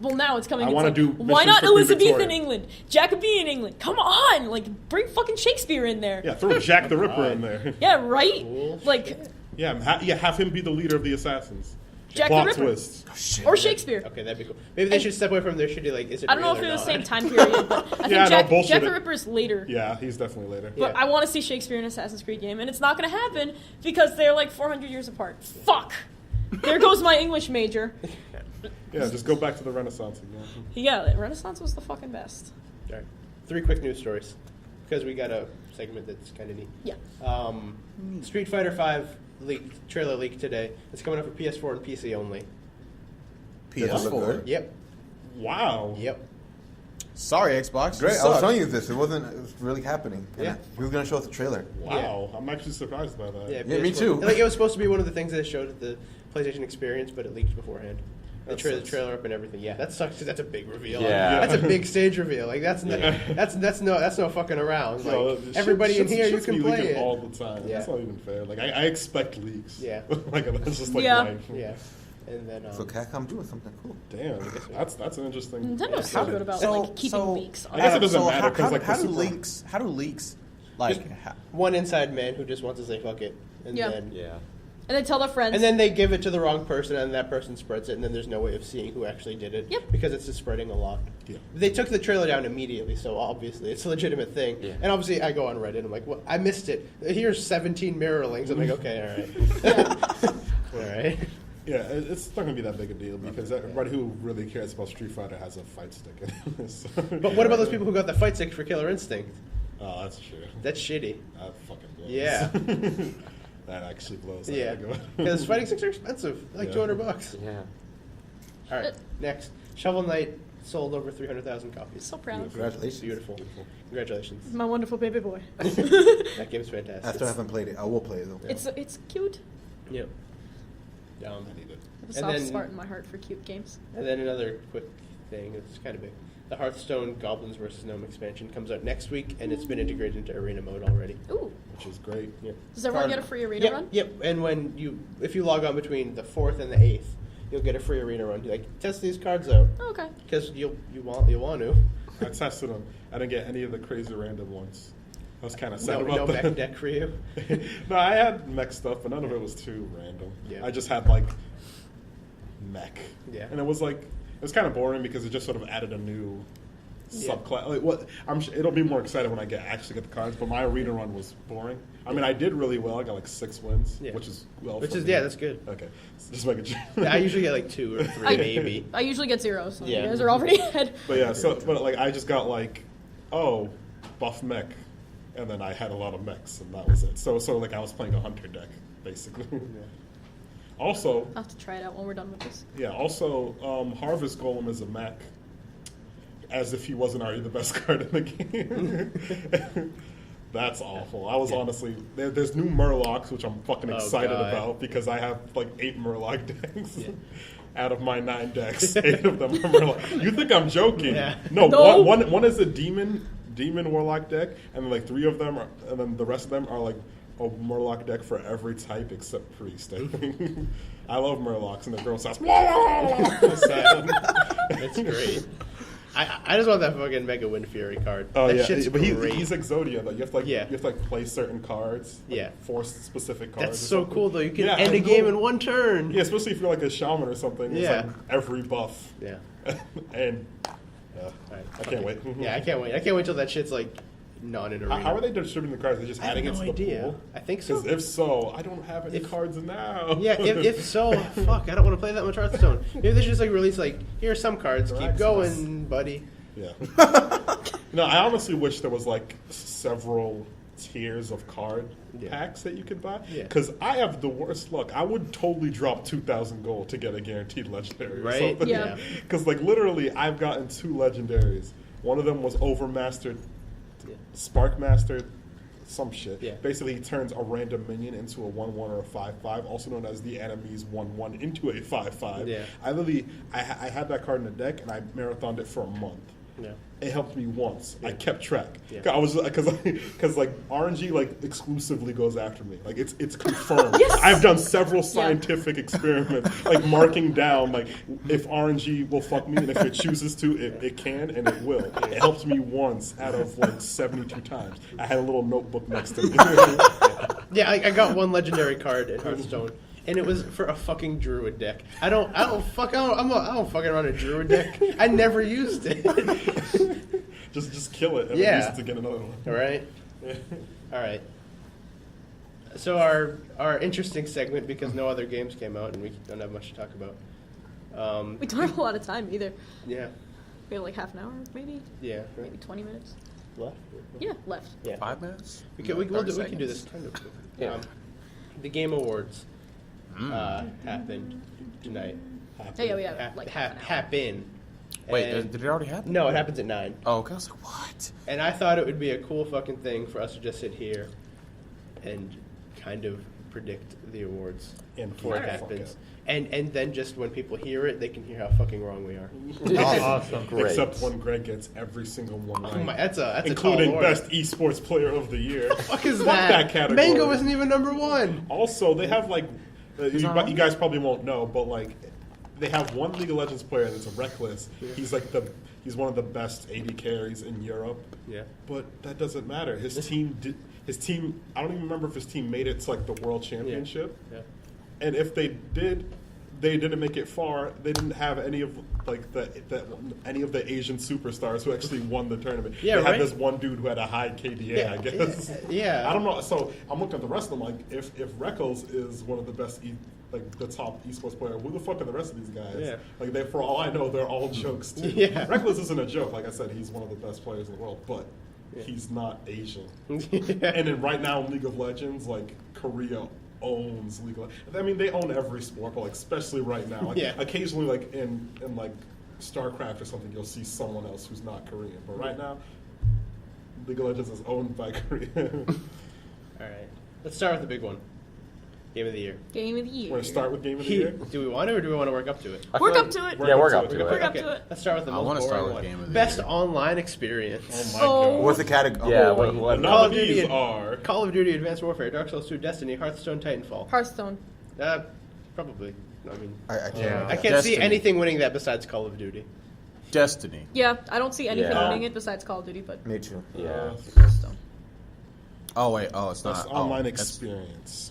well, now it's coming. I It's wanna like, do why missions not for Queen Elizabethan Victoria. England, Jacobean England? Come on, like bring fucking Shakespeare in there. Yeah, throw Jack the Ripper in there. Yeah, right. Cool. Like Yeah, have him be the leader of the assassins. Jack the Plot Ripper twist. or Shakespeare. Okay, that'd be cool. Maybe they should step away from their shitty, like, is it I don't know real if or it was the not? same time period, but I think Yeah, no, bullshit Jack it. the Ripper is later. Yeah, he's definitely later. But Yeah. I want to see Shakespeare in Assassin's Creed game, and it's not going to happen because they're like 400 years apart. Fuck. There goes my English major. Yeah, just go back to the Renaissance again. Yeah, Renaissance was the fucking best. All right. 3 quick news stories. Because we got a segment that's kind of neat. Yeah. Street Fighter V trailer leaked today. It's coming out for PS4 and PC only. PS4. Yep. Wow. Yep. Sorry, Xbox. Great. I suck. was telling you this. It was really happening. And Yeah. He was going to show us the trailer. Wow. I'm actually surprised by that. Yeah, Yeah, me PS4. too. Like, it was supposed to be one of the things they showed at the PlayStation Experience, but it leaked beforehand. They That trailer the sucks. trailer up and everything. Yeah, that sucks. 'Cause that's a big reveal. Yeah. That's a big stage reveal. Like that's Yeah. that's no fucking around. Like No, everybody in shit's- here, you shit's can be play leaking it. all the time. Yeah. That's not even fair. Like I expect leaks. Yeah. Like that's just like Yeah. life. Yeah, and then So Capcom doing something cool. Damn, that's an interesting. Nintendo so how good about So- like keeping so- leaks. I guess it doesn't so matter, 'cause, How, like, how the do Super- leaks? How do leaks? Like, Just one inside man who just wants to say fuck it, and Yeah. then Yeah. And they tell their friends. and then they give it to the wrong person, and that person spreads it, and then there's no way of seeing who actually did it. Yep. Because it's just spreading a lot. Yeah. They took the trailer down immediately, so obviously it's a legitimate thing. Yeah. And obviously I go on Reddit, I'm like, well, I missed it. Here's 17 mirrorlings. I'm like, okay, all right. All right. Yeah, it's not gonna be that big a deal because everybody who really cares about Street Fighter has a fight stick. In it. So- But what about those people who got the fight stick for Killer Instinct? Oh, that's true. That's shitty. That fucking blows. Yeah. That actually blows. Yeah. That Because fighting sticks are expensive, like Yeah. $200. Yeah. All right, next. Shovel Knight sold over 300,000 copies. so proud. Congratulations. Beautiful. Congratulations. My wonderful baby boy. That game's fantastic. I still haven't played it. I will play it though. It's cute. Yep. I need it. I have a And soft then- spot in my heart for cute games. And then another quick thing, it's kind of big. The Hearthstone Goblins vs. Gnome expansion comes out next week, and it's been integrated into arena mode already. Ooh. Which is great. Yep. Does everyone get a free arena Yep, run? Yep. And if you log on between the 4th and the 8th, you'll get a free arena run. Like, test these cards out, Oh, okay. because you want to. I tested them. I didn't get any of the crazy random ones. I was kind of sad No about that. mech deck for you. No, I had mech stuff, but none of it was too random. Yeah. I just had like mech. Yeah. And it was kind of boring because it just sort of added a new Yeah. subclass. Like what it'll be more exciting when I actually get the cards. But my arena run was boring. I mean, I did really well. I got like 6 wins, Yeah. which is for me. That's good. Okay, so just making sure. I usually get like 2 or 3 maybe. I usually get 0, so Yeah. you guys are already ahead. But yeah, but like I just got like, buff mech, and then I had a lot of mechs, and that was it. So like I was playing a hunter deck basically. Also, I'll have to try it out when we're done with this. yeah. Also, Harvest Golem is a mech, as if he wasn't already the best card in the game. That's awful. I was honestly there's new Murlocs, which I'm fucking Oh, excited God. about because I have like 8 Murloc decks. Yeah. out of my 9 decks, 8 of them are Murloc. You think I'm joking? Yeah. No, No. one is a demon Warlock deck, and then like 3 of them are, and then the rest of them are like a Murloc deck for every type except Priest. I think. I love Murlocs, and the girl says, That's great. I just want that fucking Mega Wind Fury card. Oh that yeah, shit's but great. he's Exodia. Like you have to Yeah. play certain cards. Like, Yeah. force specific cards. That's or so something. cool though. You can Yeah, end I a game know. in one turn. Yeah, especially if you're like a shaman or something. It's Yeah. like every buff. Yeah. And Alright, I can't wait. Yeah, I can't wait. I can't wait till that shit's like not in arena. How are they distributing the cards? They're just I have adding it no to the idea. pool? I think so. Because if so, I don't have any cards now. Yeah, if so, fuck, I don't want to play that much Hearthstone. Maybe they should just like release like, here are some cards, keep Relax, going, buddy. Yeah. No, I honestly wish there was like several tiers of card packs that you could buy. Yeah. Because I have the worst luck. I would totally drop 2,000 gold to get a guaranteed legendary. Right? Or something. Yeah. Because like literally, I've gotten 2 legendaries. One of them was Overmastered, Spark Mastered, some shit. Yeah. Basically, he turns a random minion into a 1/1 or a 5/5, also known as the enemy's 1/1 into a 5/5. Yeah. I had that card in the deck, and I marathoned it for a month. Yeah. It helped me once. I kept track. Yeah. I was because like RNG like exclusively goes after me. Like it's confirmed. Yes! I've done several scientific experiments, like marking down like if RNG will fuck me, and if it chooses to, it can and it will. It helped me once out of like 72 times. I had a little notebook next to me. Yeah, I got one legendary card in Hearthstone, and it was for a fucking druid deck. I don't fucking run a druid deck. I never used it. just kill it and Yeah. then use it to get another one. All right, all right. So our interesting segment, because no other games came out and we don't have much to talk about. We don't have a lot of time either. Yeah, We have like half an hour, maybe yeah. maybe 20 minutes. Left. Yeah, left. Yeah. 5 minutes? We can do this kind of. Yeah. The Game Awards happened tonight. Oh, yeah, we have like half an hour. Happen. Wait, And- did it already happen? No, it happens at 9. Oh, okay. I was like, what? And I thought it would be a cool fucking thing for us to just sit here and kind of predict the awards And before it fuck happens. it. And then just when people hear it, they can hear how fucking wrong we are. Awesome. Great. Except when Greg gets every single one right. Oh my, that's a including tall order. best esports player of the year. What the fuck is Fuck that? category. Mango wasn't even number 1. Also, they have like you guys probably won't know, but like they have one League of Legends player that's a Reckless. He's like he's one of the best AD carries in Europe. Yeah. But that doesn't matter. His team I don't even remember if his team made it to like the World Championship. Yeah. And if they did, they didn't make it far. They didn't have any of like any of the Asian superstars who actually won the tournament. Yeah, they right. had this one dude who had a high KDA, I guess. Yeah. I don't know. So I'm looking at the rest of them. Like, if Reckles is one of the best, like the top esports player, who the fuck are the rest of these guys? Yeah. Like, for all I know, they're all jokes too. Yeah. Reckless isn't a joke. Like I said, he's one of the best players in the world, but he's not Asian. And then right now in League of Legends, like Korea owns League of Legends. I mean, they own every sport, but like especially right now. Like, Yeah. occasionally, like in like StarCraft or something, you'll see someone else who's not Korean. But right now, League of Legends is owned by Korea. All right. Let's start with the big one. Game of the year. Game of the year. Want to start with Game of the Year? Do we want to, or do we want to work up to it? I Work feel up to it. Yeah, work up to Work it. up to it. Let's start with the I most wanna start boring with one. Game of the Best Year. online experience. Oh my Oh. god. What's the category? Yeah, Oh, what- The Call of Duty nominees and- are Call of Duty, Advanced Warfare, Dark Souls 2, Destiny, Hearthstone, Titanfall. Hearthstone. Probably. I mean, I can't. Yeah. I can't see Destiny. anything winning that besides Call of Duty. Destiny. Yeah, I don't see anything Yeah. winning it besides Call of Duty, but Me too. Yeah. Hearthstone. Oh, wait. Oh, it's Best not. online that's- experience.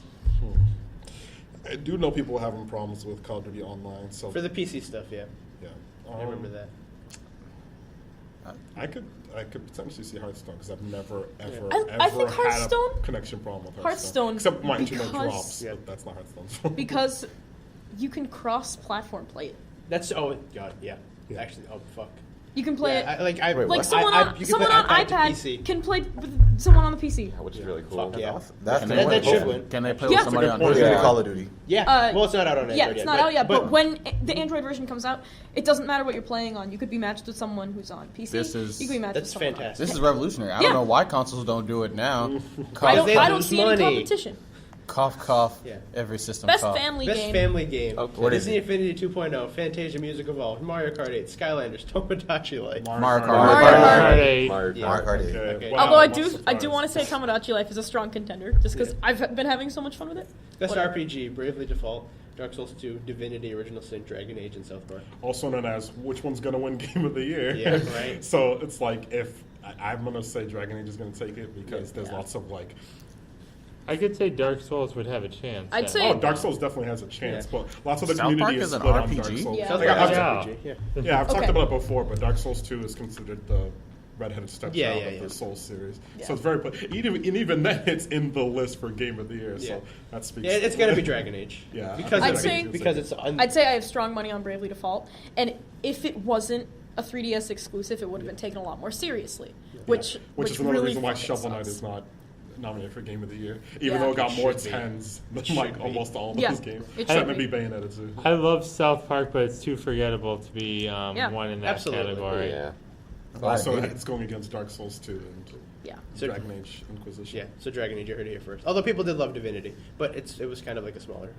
I do know people having problems with Call of Duty Online, so For the PC stuff, yeah. yeah. I remember that. I could potentially see Hearthstone because I've never ever I think had Hearthstone- a connection problem with Hearthstone, except my internet because- drops. Yeah. But that's not Hearthstone. Because you can cross-platform play it. That's god, yeah. Actually, oh fuck. You can play Yeah, it. Wait, Like what? someone I- on you can someone play on iPad to iPad PC. can play with someone on the PC. Which is really cool. Fuck yeah. That's Can the they, one. that should win. can they play Yeah. with somebody That's a on good point. Android? Yeah. Call of Duty. Yeah. Well, it's not out on Android Yeah, yet. it's not out yet, but when the Android version comes out, it doesn't matter what you're playing on. You could be matched with someone who's on PC. This is- you could be matched That's with someone fantastic. This is revolutionary. I Yeah. don't know why consoles don't do it now. I they don't lose see any money. competition. Cough, cough. Yeah. Every system Best cough. family Best game. family game. Okay. What is Disney it? Infinity 2.0, Fantasia Music Evolved, Mario Kart 8, Skylanders, Tomodachi Life. Mario Kart. Mario Kart. Hey, Mario Yeah. Mario Kart 8. Okay. Although I what's do surprised? want to say Tomodachi Life is a strong contender, just because Yeah. I've been having so much fun with it. Best Whatever. RPG, Bravely Default, Dark Souls 2, Divinity, Original Sin, Dragon Age, and South Park. Also known as which one's gonna win Game of the Year. Yeah, right. So it's like if I'm gonna say Dragon Age is gonna take it because there's Yeah. lots of like. I could say Dark Souls would have a chance. I'd yeah. say- Oh, Dark Souls definitely has a chance, Yeah. but lots of the South community Park is is an split on Dark RPG? Souls. Yeah. South Like, Park I've, is Yeah. RPG, yeah. yeah, I've talked Okay. about it before, but Dark Souls 2 is considered the redheaded stepchild Yeah, of yeah. the Souls series. Yeah. So it's very, and even then, it's in the list for Game of the Year. Yeah. So that speaks. Yeah, it's gonna be Dragon Age. Yeah, because I'd it's, say- because it's I'd say I have strong money on Bravely Default, and if it wasn't a 3DS exclusive, it would have been taken a lot more seriously. Which is another really reason why fucking Shovel Knight sucks. is not nominated for Game of the Year, even Yeah. though it got more Should be. tens than Should like be. almost all of Yeah, those games. it Except should maybe be. Bayonetta 2. I love South Park, but it's too forgettable to be one in that Absolutely. category. Yeah. So it's going against Dark Souls 2 and Yeah. So- Dragon Age Inquisition. Yeah, so Dragon Age, you heard it here first. Although people did love Divinity, but it was kind of like a smaller.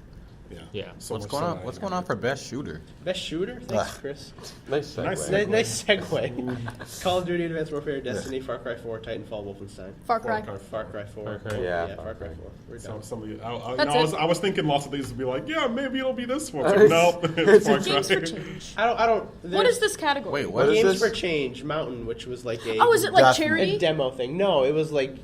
Yeah. So What's much going so on? that What's I- going on for best shooter? Best shooter? Thanks, Ugh. Chris. Nice segue. Nice Nice segue. Call of Duty, Advanced Warfare, Destiny, Far Cry 4, Titanfall, Wolfenstein. Far Cry. Far Cry 4. Far Cry. Yeah, Far Cry 4. We're So done. some of you, That's it. I was thinking lots of these would be like, yeah, maybe it'll be this one. Like, no, it's Far Games Cry. for change. I don't. What is this category? Wait, What is Games this? for Change, Mountain, which was like a. Oh, is it like Definitely. charity? a demo thing? No, it was like.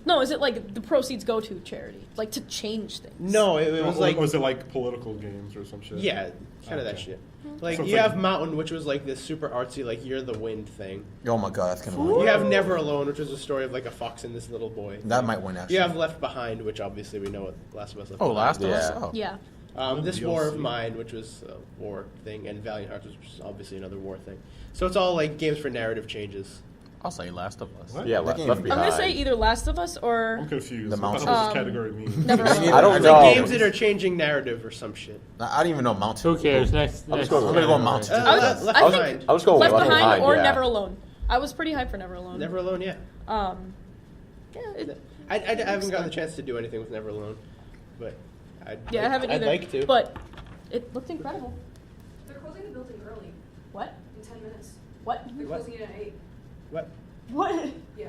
No, is it like the proceeds go to charity? Like to change things? No, it was like. was it like political games or some shit? Yeah, kind of that Okay. shit. Like So it's you like- have Mountain, which was like this super artsy, like you're the wind thing. Oh my god, that's gonna win. You have Never Alone, which was a story of like a fox and this little boy. That might win actually. You have Left Behind, which obviously we know what Last of Us. Left Oh, Behind. Last of Us. Yeah. Oh. Yeah. This DLC. War of Mine, which was a war thing, and Valiant Hearts, which is obviously another war thing. So it's all like games for narrative changes. I'll say Last of Us. What? Yeah, That left, game- left I'm I'm behind. gonna say either Last of Us or I'm confused. The What Mountain. does this category mean? Never Alone. I don't It's know. like games that are changing narrative or some shit. I don't even know Mountain. Who cares? Next. I'm next just going I'm gonna go category. Mountain. Left I think Behind. I was going Left Left Behind Behind, or yeah. Never Alone. I was pretty hyped for Never Alone. Never Alone, yeah. Yeah, I haven't gotten the chance to do anything with Never Alone, but I haven't I'd either. like to. But it looked incredible. They're closing the building early, What? in 10 minutes. What? They're What? closing it at 8. What? What? Yeah.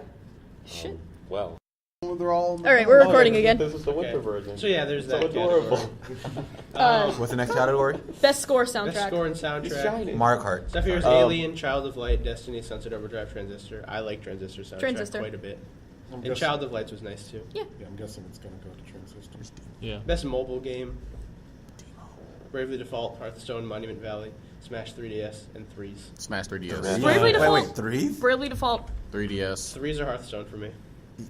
Shit. Well. They're all. All right, we're recording again. This is the winter Okay. version. So yeah, there's So that adorable. category. What's the next category? Best score Best soundtrack. score and It's soundtrack. shiny. Mario Kart. Stuff here's Um, Alien, Child of Light, Destiny, Sunset Overdrive, Transistor. I like Transistor soundtrack Transistor. quite a bit. I'm And guessing- Child of Lights was nice too. Yeah. Yeah, I'm guessing it's going to go to Transistor. Yeah. Best mobile game. Bravely Default, Hearthstone, Monument Valley, Smash 3DS, and Threes. Smash 3DS. Bravely Wait, Default. threes? Bravely Default. 3DS. Threes are Hearthstone for me.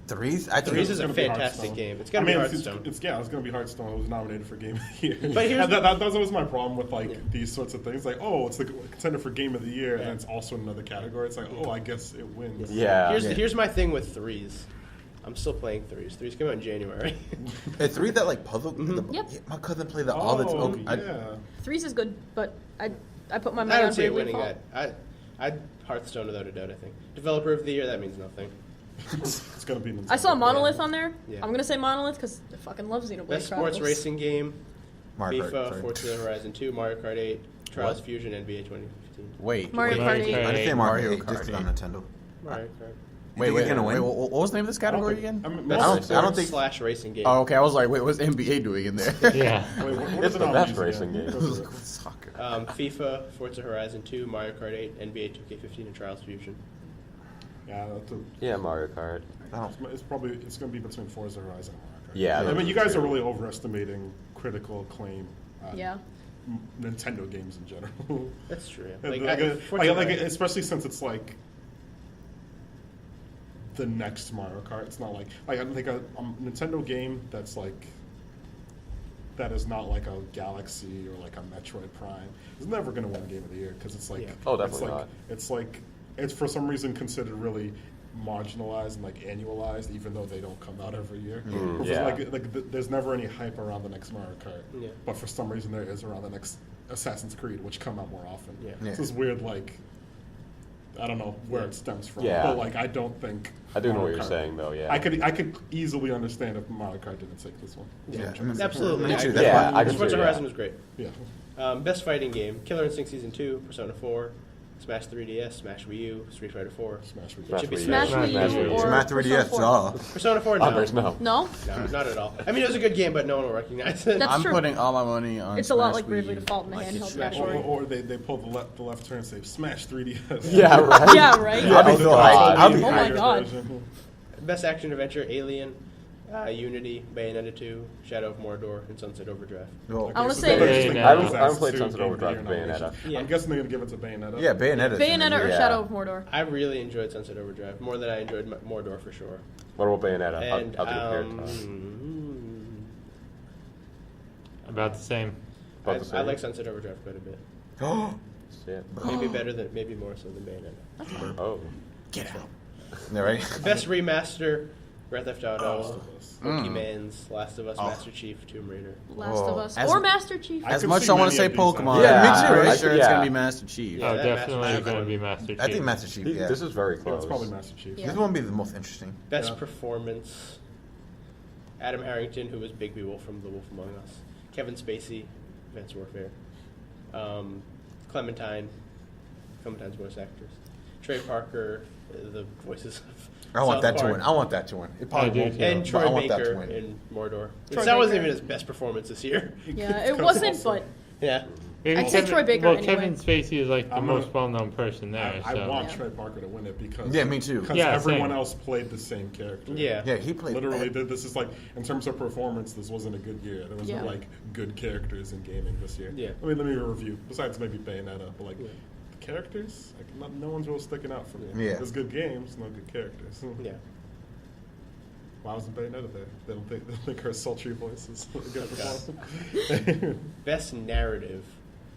Threes? I think Threes is a gonna be fantastic Hearthstone. game. It's gonna be Hearthstone. It's going to be Hearthstone. It was nominated for Game of the Year. But here's- And that was always my problem with like Yeah. these sorts of things. Like, oh, it's the contender for Game of the Year, Yeah. and it's also in another category. It's like, oh, I guess it wins. Yeah. Here's my thing with Threes. I'm still playing Threes. Threes came out in January. It's three that like puzzle. Yep. My cousin played that all the time. Oh, Okay, yeah. Thre's is good, but I put my I money don't on see it Bravely winning Default. that. I'd Hearthstone without a doubt, I think. Developer of the Year, that means nothing. It's going to be Nintendo. I saw Monolith on there. Yeah. I'm gonna say Monolith because I fucking love Xenoblade Best Chronicles. sports racing game, Mario Kart. FIFA, sorry. Forza Horizon 2, Mario Kart 8, Trials What? Fusion, NBA 2015. Wait. Mario wait, Kart Mario 8. Kart I just say 8. Mario Mario 8 just Kart on 8. Nintendo. Mario Kart. Wait, think wait, he's gonna win? wait, what was the name of this category again? I mean, I most- don't- I don't think- Slash racing game. Oh, okay. I was like, wait, what's NBA doing in there? Yeah. Wait, what It's is the it best on racing again? game. Soccer. FIFA, Forza Horizon 2, Mario Kart 8, NBA 2K15, and Trials Fusion. Yeah, Yeah, Mario Kart. it's going to be between Forza Horizon and Mario Kart. Yeah, I mean, those you are guys two. are really overestimating critical acclaim. Yeah. Nintendo games in general. That's true. Especially since it's like the next Mario Kart. It's not like a Nintendo game that's like that is not like a Galaxy or like a Metroid Prime. It's never going to win Game of the Year because it's like Yeah. Oh, definitely it's for some reason considered really marginalized and like annualized, even though they don't come out every year. Because yeah. there's never any hype around the next Mario Kart, Yeah. but for some reason there is around the next Assassin's Creed, which come out more often. Yeah. Yeah. It's this weird like I don't know where it stems from. Yeah. But like I don't think. I do know what Mario you're Kart- saying, though. Yeah. I could easily understand if Mario Kart didn't take this one. Yeah, Absolutely. Me I too. agree. That's Yeah, why- I can Forza see Horizon that. was great. Yeah. Best fighting game: Killer Instinct Season 2, Persona 4, Smash 3DS, Smash Wii U, Street Fighter 4. Smash with It should be Smash Smash Wii Wii U U. or Smash Persona 3DS, 4? duh. Persona 4, no. Others, no. No? No, not at all. I mean, it was a good game, but no one will recognize it. That's I'm true. putting all my money on. It's a lot Smash like Wii Bravely U. Default in the Like, handheld it's category. Or they pull the left turn and say Smash 3DS. Yeah, right. Yeah, right? I'll be Oh, so God. hyped. I'll be Oh my hyped. God. Best action adventure: Alien, Unity, Bayonetta 2, Shadow of Mordor, and Sunset Overdrive. Well, I wanna so say- they're just thinking Bayonetta. I haven't Bayonetta played 2 Sunset Game of the Overdrive, Year Bayonetta. nominations. Yeah. I'm guessing they're gonna give it to Bayonetta. yeah, Bayonetta. Bayonetta or Yeah. Shadow of Mordor? I really enjoyed Sunset Overdrive more than I enjoyed Mordor for sure. What about Bayonetta? And How'd it compare About the same. About the I same? like Sunset Overdrive quite a bit. Shit. Maybe more so than Bayonetta. Oh. Get out. Yeah, right? Best remaster: Grand Theft Auto, Last of Us. Pokemans, Last of Us, Master Chief, Tomb Raider. Last of Us. As- or Master Chief. I As could much as see I want many to say of these Pokemon, Yeah, me too, I'm right? sure it's Yeah. gonna be Master Chief. Yeah, Oh, that definitely Master going to Chief. be Master Chief. I think Master Chief. Yeah. This is very Yeah, close. it's probably Master Chief. Yeah. This one will be the most interesting. Best Yeah. performance: Adam Harrington, who was Bigby Wolf from The Wolf Among Us, Kevin Spacey, Advanced Warfare, Clementine's voice actors, Trey Parker, the voices of I want South that to Park, win. I want that to win. It probably I do won't, too. but and I Troy want that to Baker win. in Mordor. Troy That wasn't Baker. even his best performance this year. Yeah, it wasn't, but Yeah. Maybe I'd say Troy Baker Well, anyway. Kevin Spacey is like the I'm gonna- most well-known person there. I so. want Yeah. Trey Parker to win it because Yeah, me too. Because Yeah, everyone same. else played the same character. Yeah. Yeah, he played. Literally, this is like in terms of performance, this wasn't a good year. There wasn't Yeah. like good characters in gaming this year. Yeah. Let me review. Besides maybe Bayonetta, but like the characters, like no one's really sticking out for me. Yeah. There's good games, no good characters. Yeah. Why wasn't Bayonetta there? They don't think her sultry voice is a good performance. Best narrative,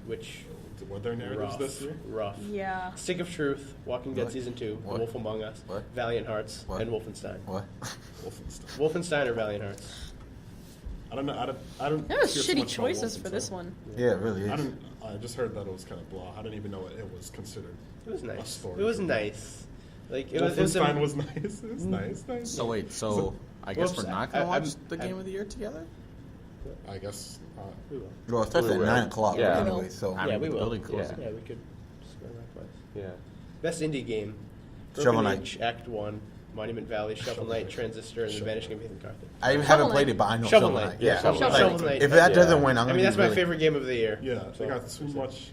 which Were there narratives this year? rough. yeah. Stick of Truth, Walking Dead What? Season 2, What? The Wolf Among Us, What? Valiant Hearts, What? and Wolfenstein. What? Wolfenstein. Wolfenstein or Valiant Hearts? I don't know. I don't. There was hear so shitty much about choices for this Wolfenstein. one. Yeah, it really I is. didn't. I just heard that it was kind of blah. I didn't even know it was considered. It was a nice. story It was for me. nice. Like it Wolfenstein was was nice. It was nice. So wait, so I guess Whoops, we're not gonna I'm- watch the game of the year together. I guess. We will. Well, it starts We at will. 9 o'clock Yeah. anyway, so. I Yeah, mean, we the will. building closing. Yeah, we could just go that place. Yeah. Best indie game: Shovel Broken Knight. Age, Act 1, Monument Valley, Shovel Knight, Transistor, and The Vanishing of Ethan Carter. I even Shovel haven't played Knight. it, but I know Shovel Shovel Knight. Knight. Yeah, Shovel Like, Knight. Shovel Knight. If that Yeah. doesn't win, I'm I gonna mean, that's be my really- favorite game of the year. Yeah, So, they got too much.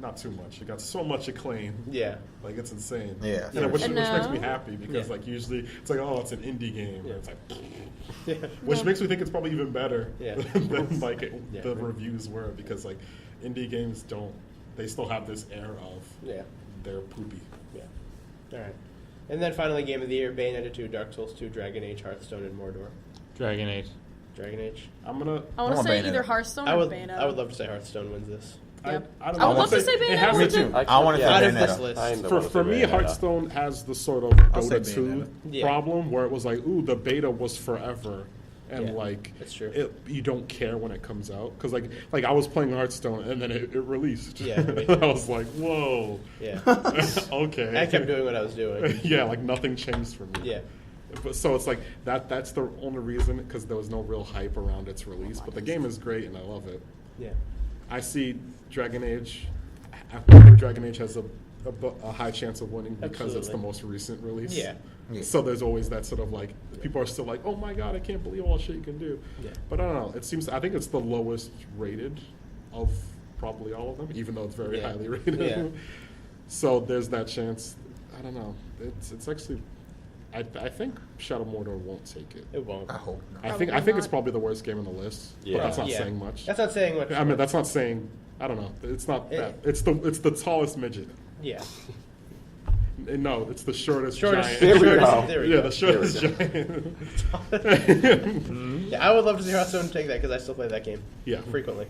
Not too much. It got so much acclaim. Yeah. Like it's insane. Yeah. And which And, makes me happy because Yeah. like usually it's like it's an indie game. Yeah. And it's like, Yeah. which makes me think it's probably even better Yeah. than like Yeah. the reviews were because like indie games they still have this air of Yeah. they're poopy. Yeah. All right. And then finally, game of the year: Bayonetta 2, Dark Souls 2, Dragon Age, Hearthstone, and Mordor. Dragon Age. Dragon Age. I'm gonna. I want to want say Bayonetta. either Hearthstone I or would. Bayonetta. I would love to say Hearthstone wins this. Yeah. I don't I know. would love to say It Bayonetta has- Me wins too. it. I want to say Out of this Bayonetta. list. I ain't the For, one to for say me, Bayonetta. Hearthstone has the sort of I'll say Dota 2 Bayonetta. Yeah. problem where it was like, ooh, the beta was forever. And Yeah, like, that's true. you don't care when it comes out. Because like I was playing Hearthstone and then it released. Yeah, me too. I was like, whoa. Yeah. Okay. I kept doing what I was doing. Yeah, like nothing changed for me. Yeah. But, so it's like that's the only reason because there was no real hype around its release. But the game is great and I love it. Yeah. I see Dragon Age. I think Dragon Age has a high chance of winning because it's the Absolutely. most recent release. Yeah. Yeah. So there's always that sort of like people are still like, oh my god, I can't believe all the shit you can do. Yeah. But I don't know. I think it's the lowest rated of probably all of them, even though it's very Yeah. highly rated. Yeah. So there's that chance. I don't know. It's actually. I think Shadow Mordor won't take it. It won't. I hope not. I think Probably it's not. probably the worst game on the list. Yeah. But that's not Yeah. saying much. That's not saying much. I mean, that's not saying. I don't know. It's not that. It's the tallest midget. Yeah. No, it's the shortest Shortest. giant. There we shortest- go. There we Yeah, go. the shortest giant. Yeah, I would love to see Hearthstone take that because I still play that game. Yeah. Frequently.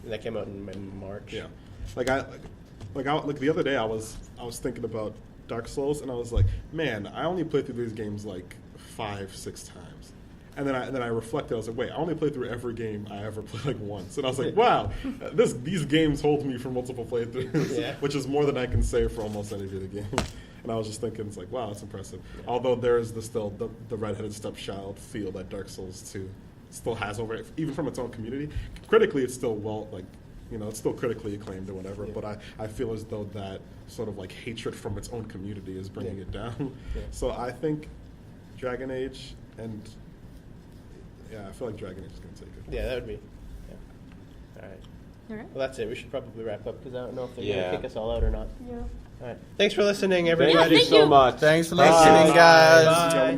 And that came out in March. Yeah, like the other day I was thinking about Dark Souls and I was like, man, I only played through these games like 5-6 times, And then I reflected. I was like, wait, I only played through every game I ever played like once. And I was like, wow, these games hold me for multiple playthroughs, which is more than I can say for almost any video game. And I was just thinking, it's like, wow, that's impressive. Yeah. Although there is still the redheaded stepchild feel that Dark Souls 2 still has over it, even from its own community. Critically, it's still it's still critically acclaimed or whatever. Yeah. But I feel as though that sort of like hatred from its own community is bringing it down. Yeah. So I think Dragon Age and I feel like Dragon Age is going to take it. Yeah, that would be. Yeah. All right. Well, that's it. We should probably wrap up because I don't know if they're going to kick us all out or not. Yeah. All right. Thanks for listening, everybody. Thank you so much. Thanks for listening, guys.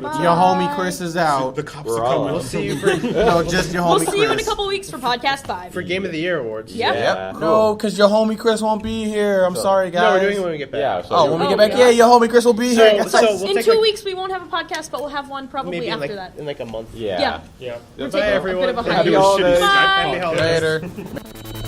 Bye. Your homie Chris is out. The cops are coming. We'll see you for No, just your homie We'll see you in a Chris. couple weeks for Podcast 5. for Game of the Year awards. Yep. Yeah. No, because your homie Chris won't be here. I'm sorry, guys. No, we're doing it when we get back. Yeah. So Oh, when we get back, yeah. your homie Chris will be here. guys. we'll In take 2 weeks, we won't have a podcast, but we'll have one probably maybe after that. in like a month. Yeah. Yeah. Yeah. We're Bye, taking everyone. a bit of a Happy hiatus. holidays. Bye. Happy holidays. Later.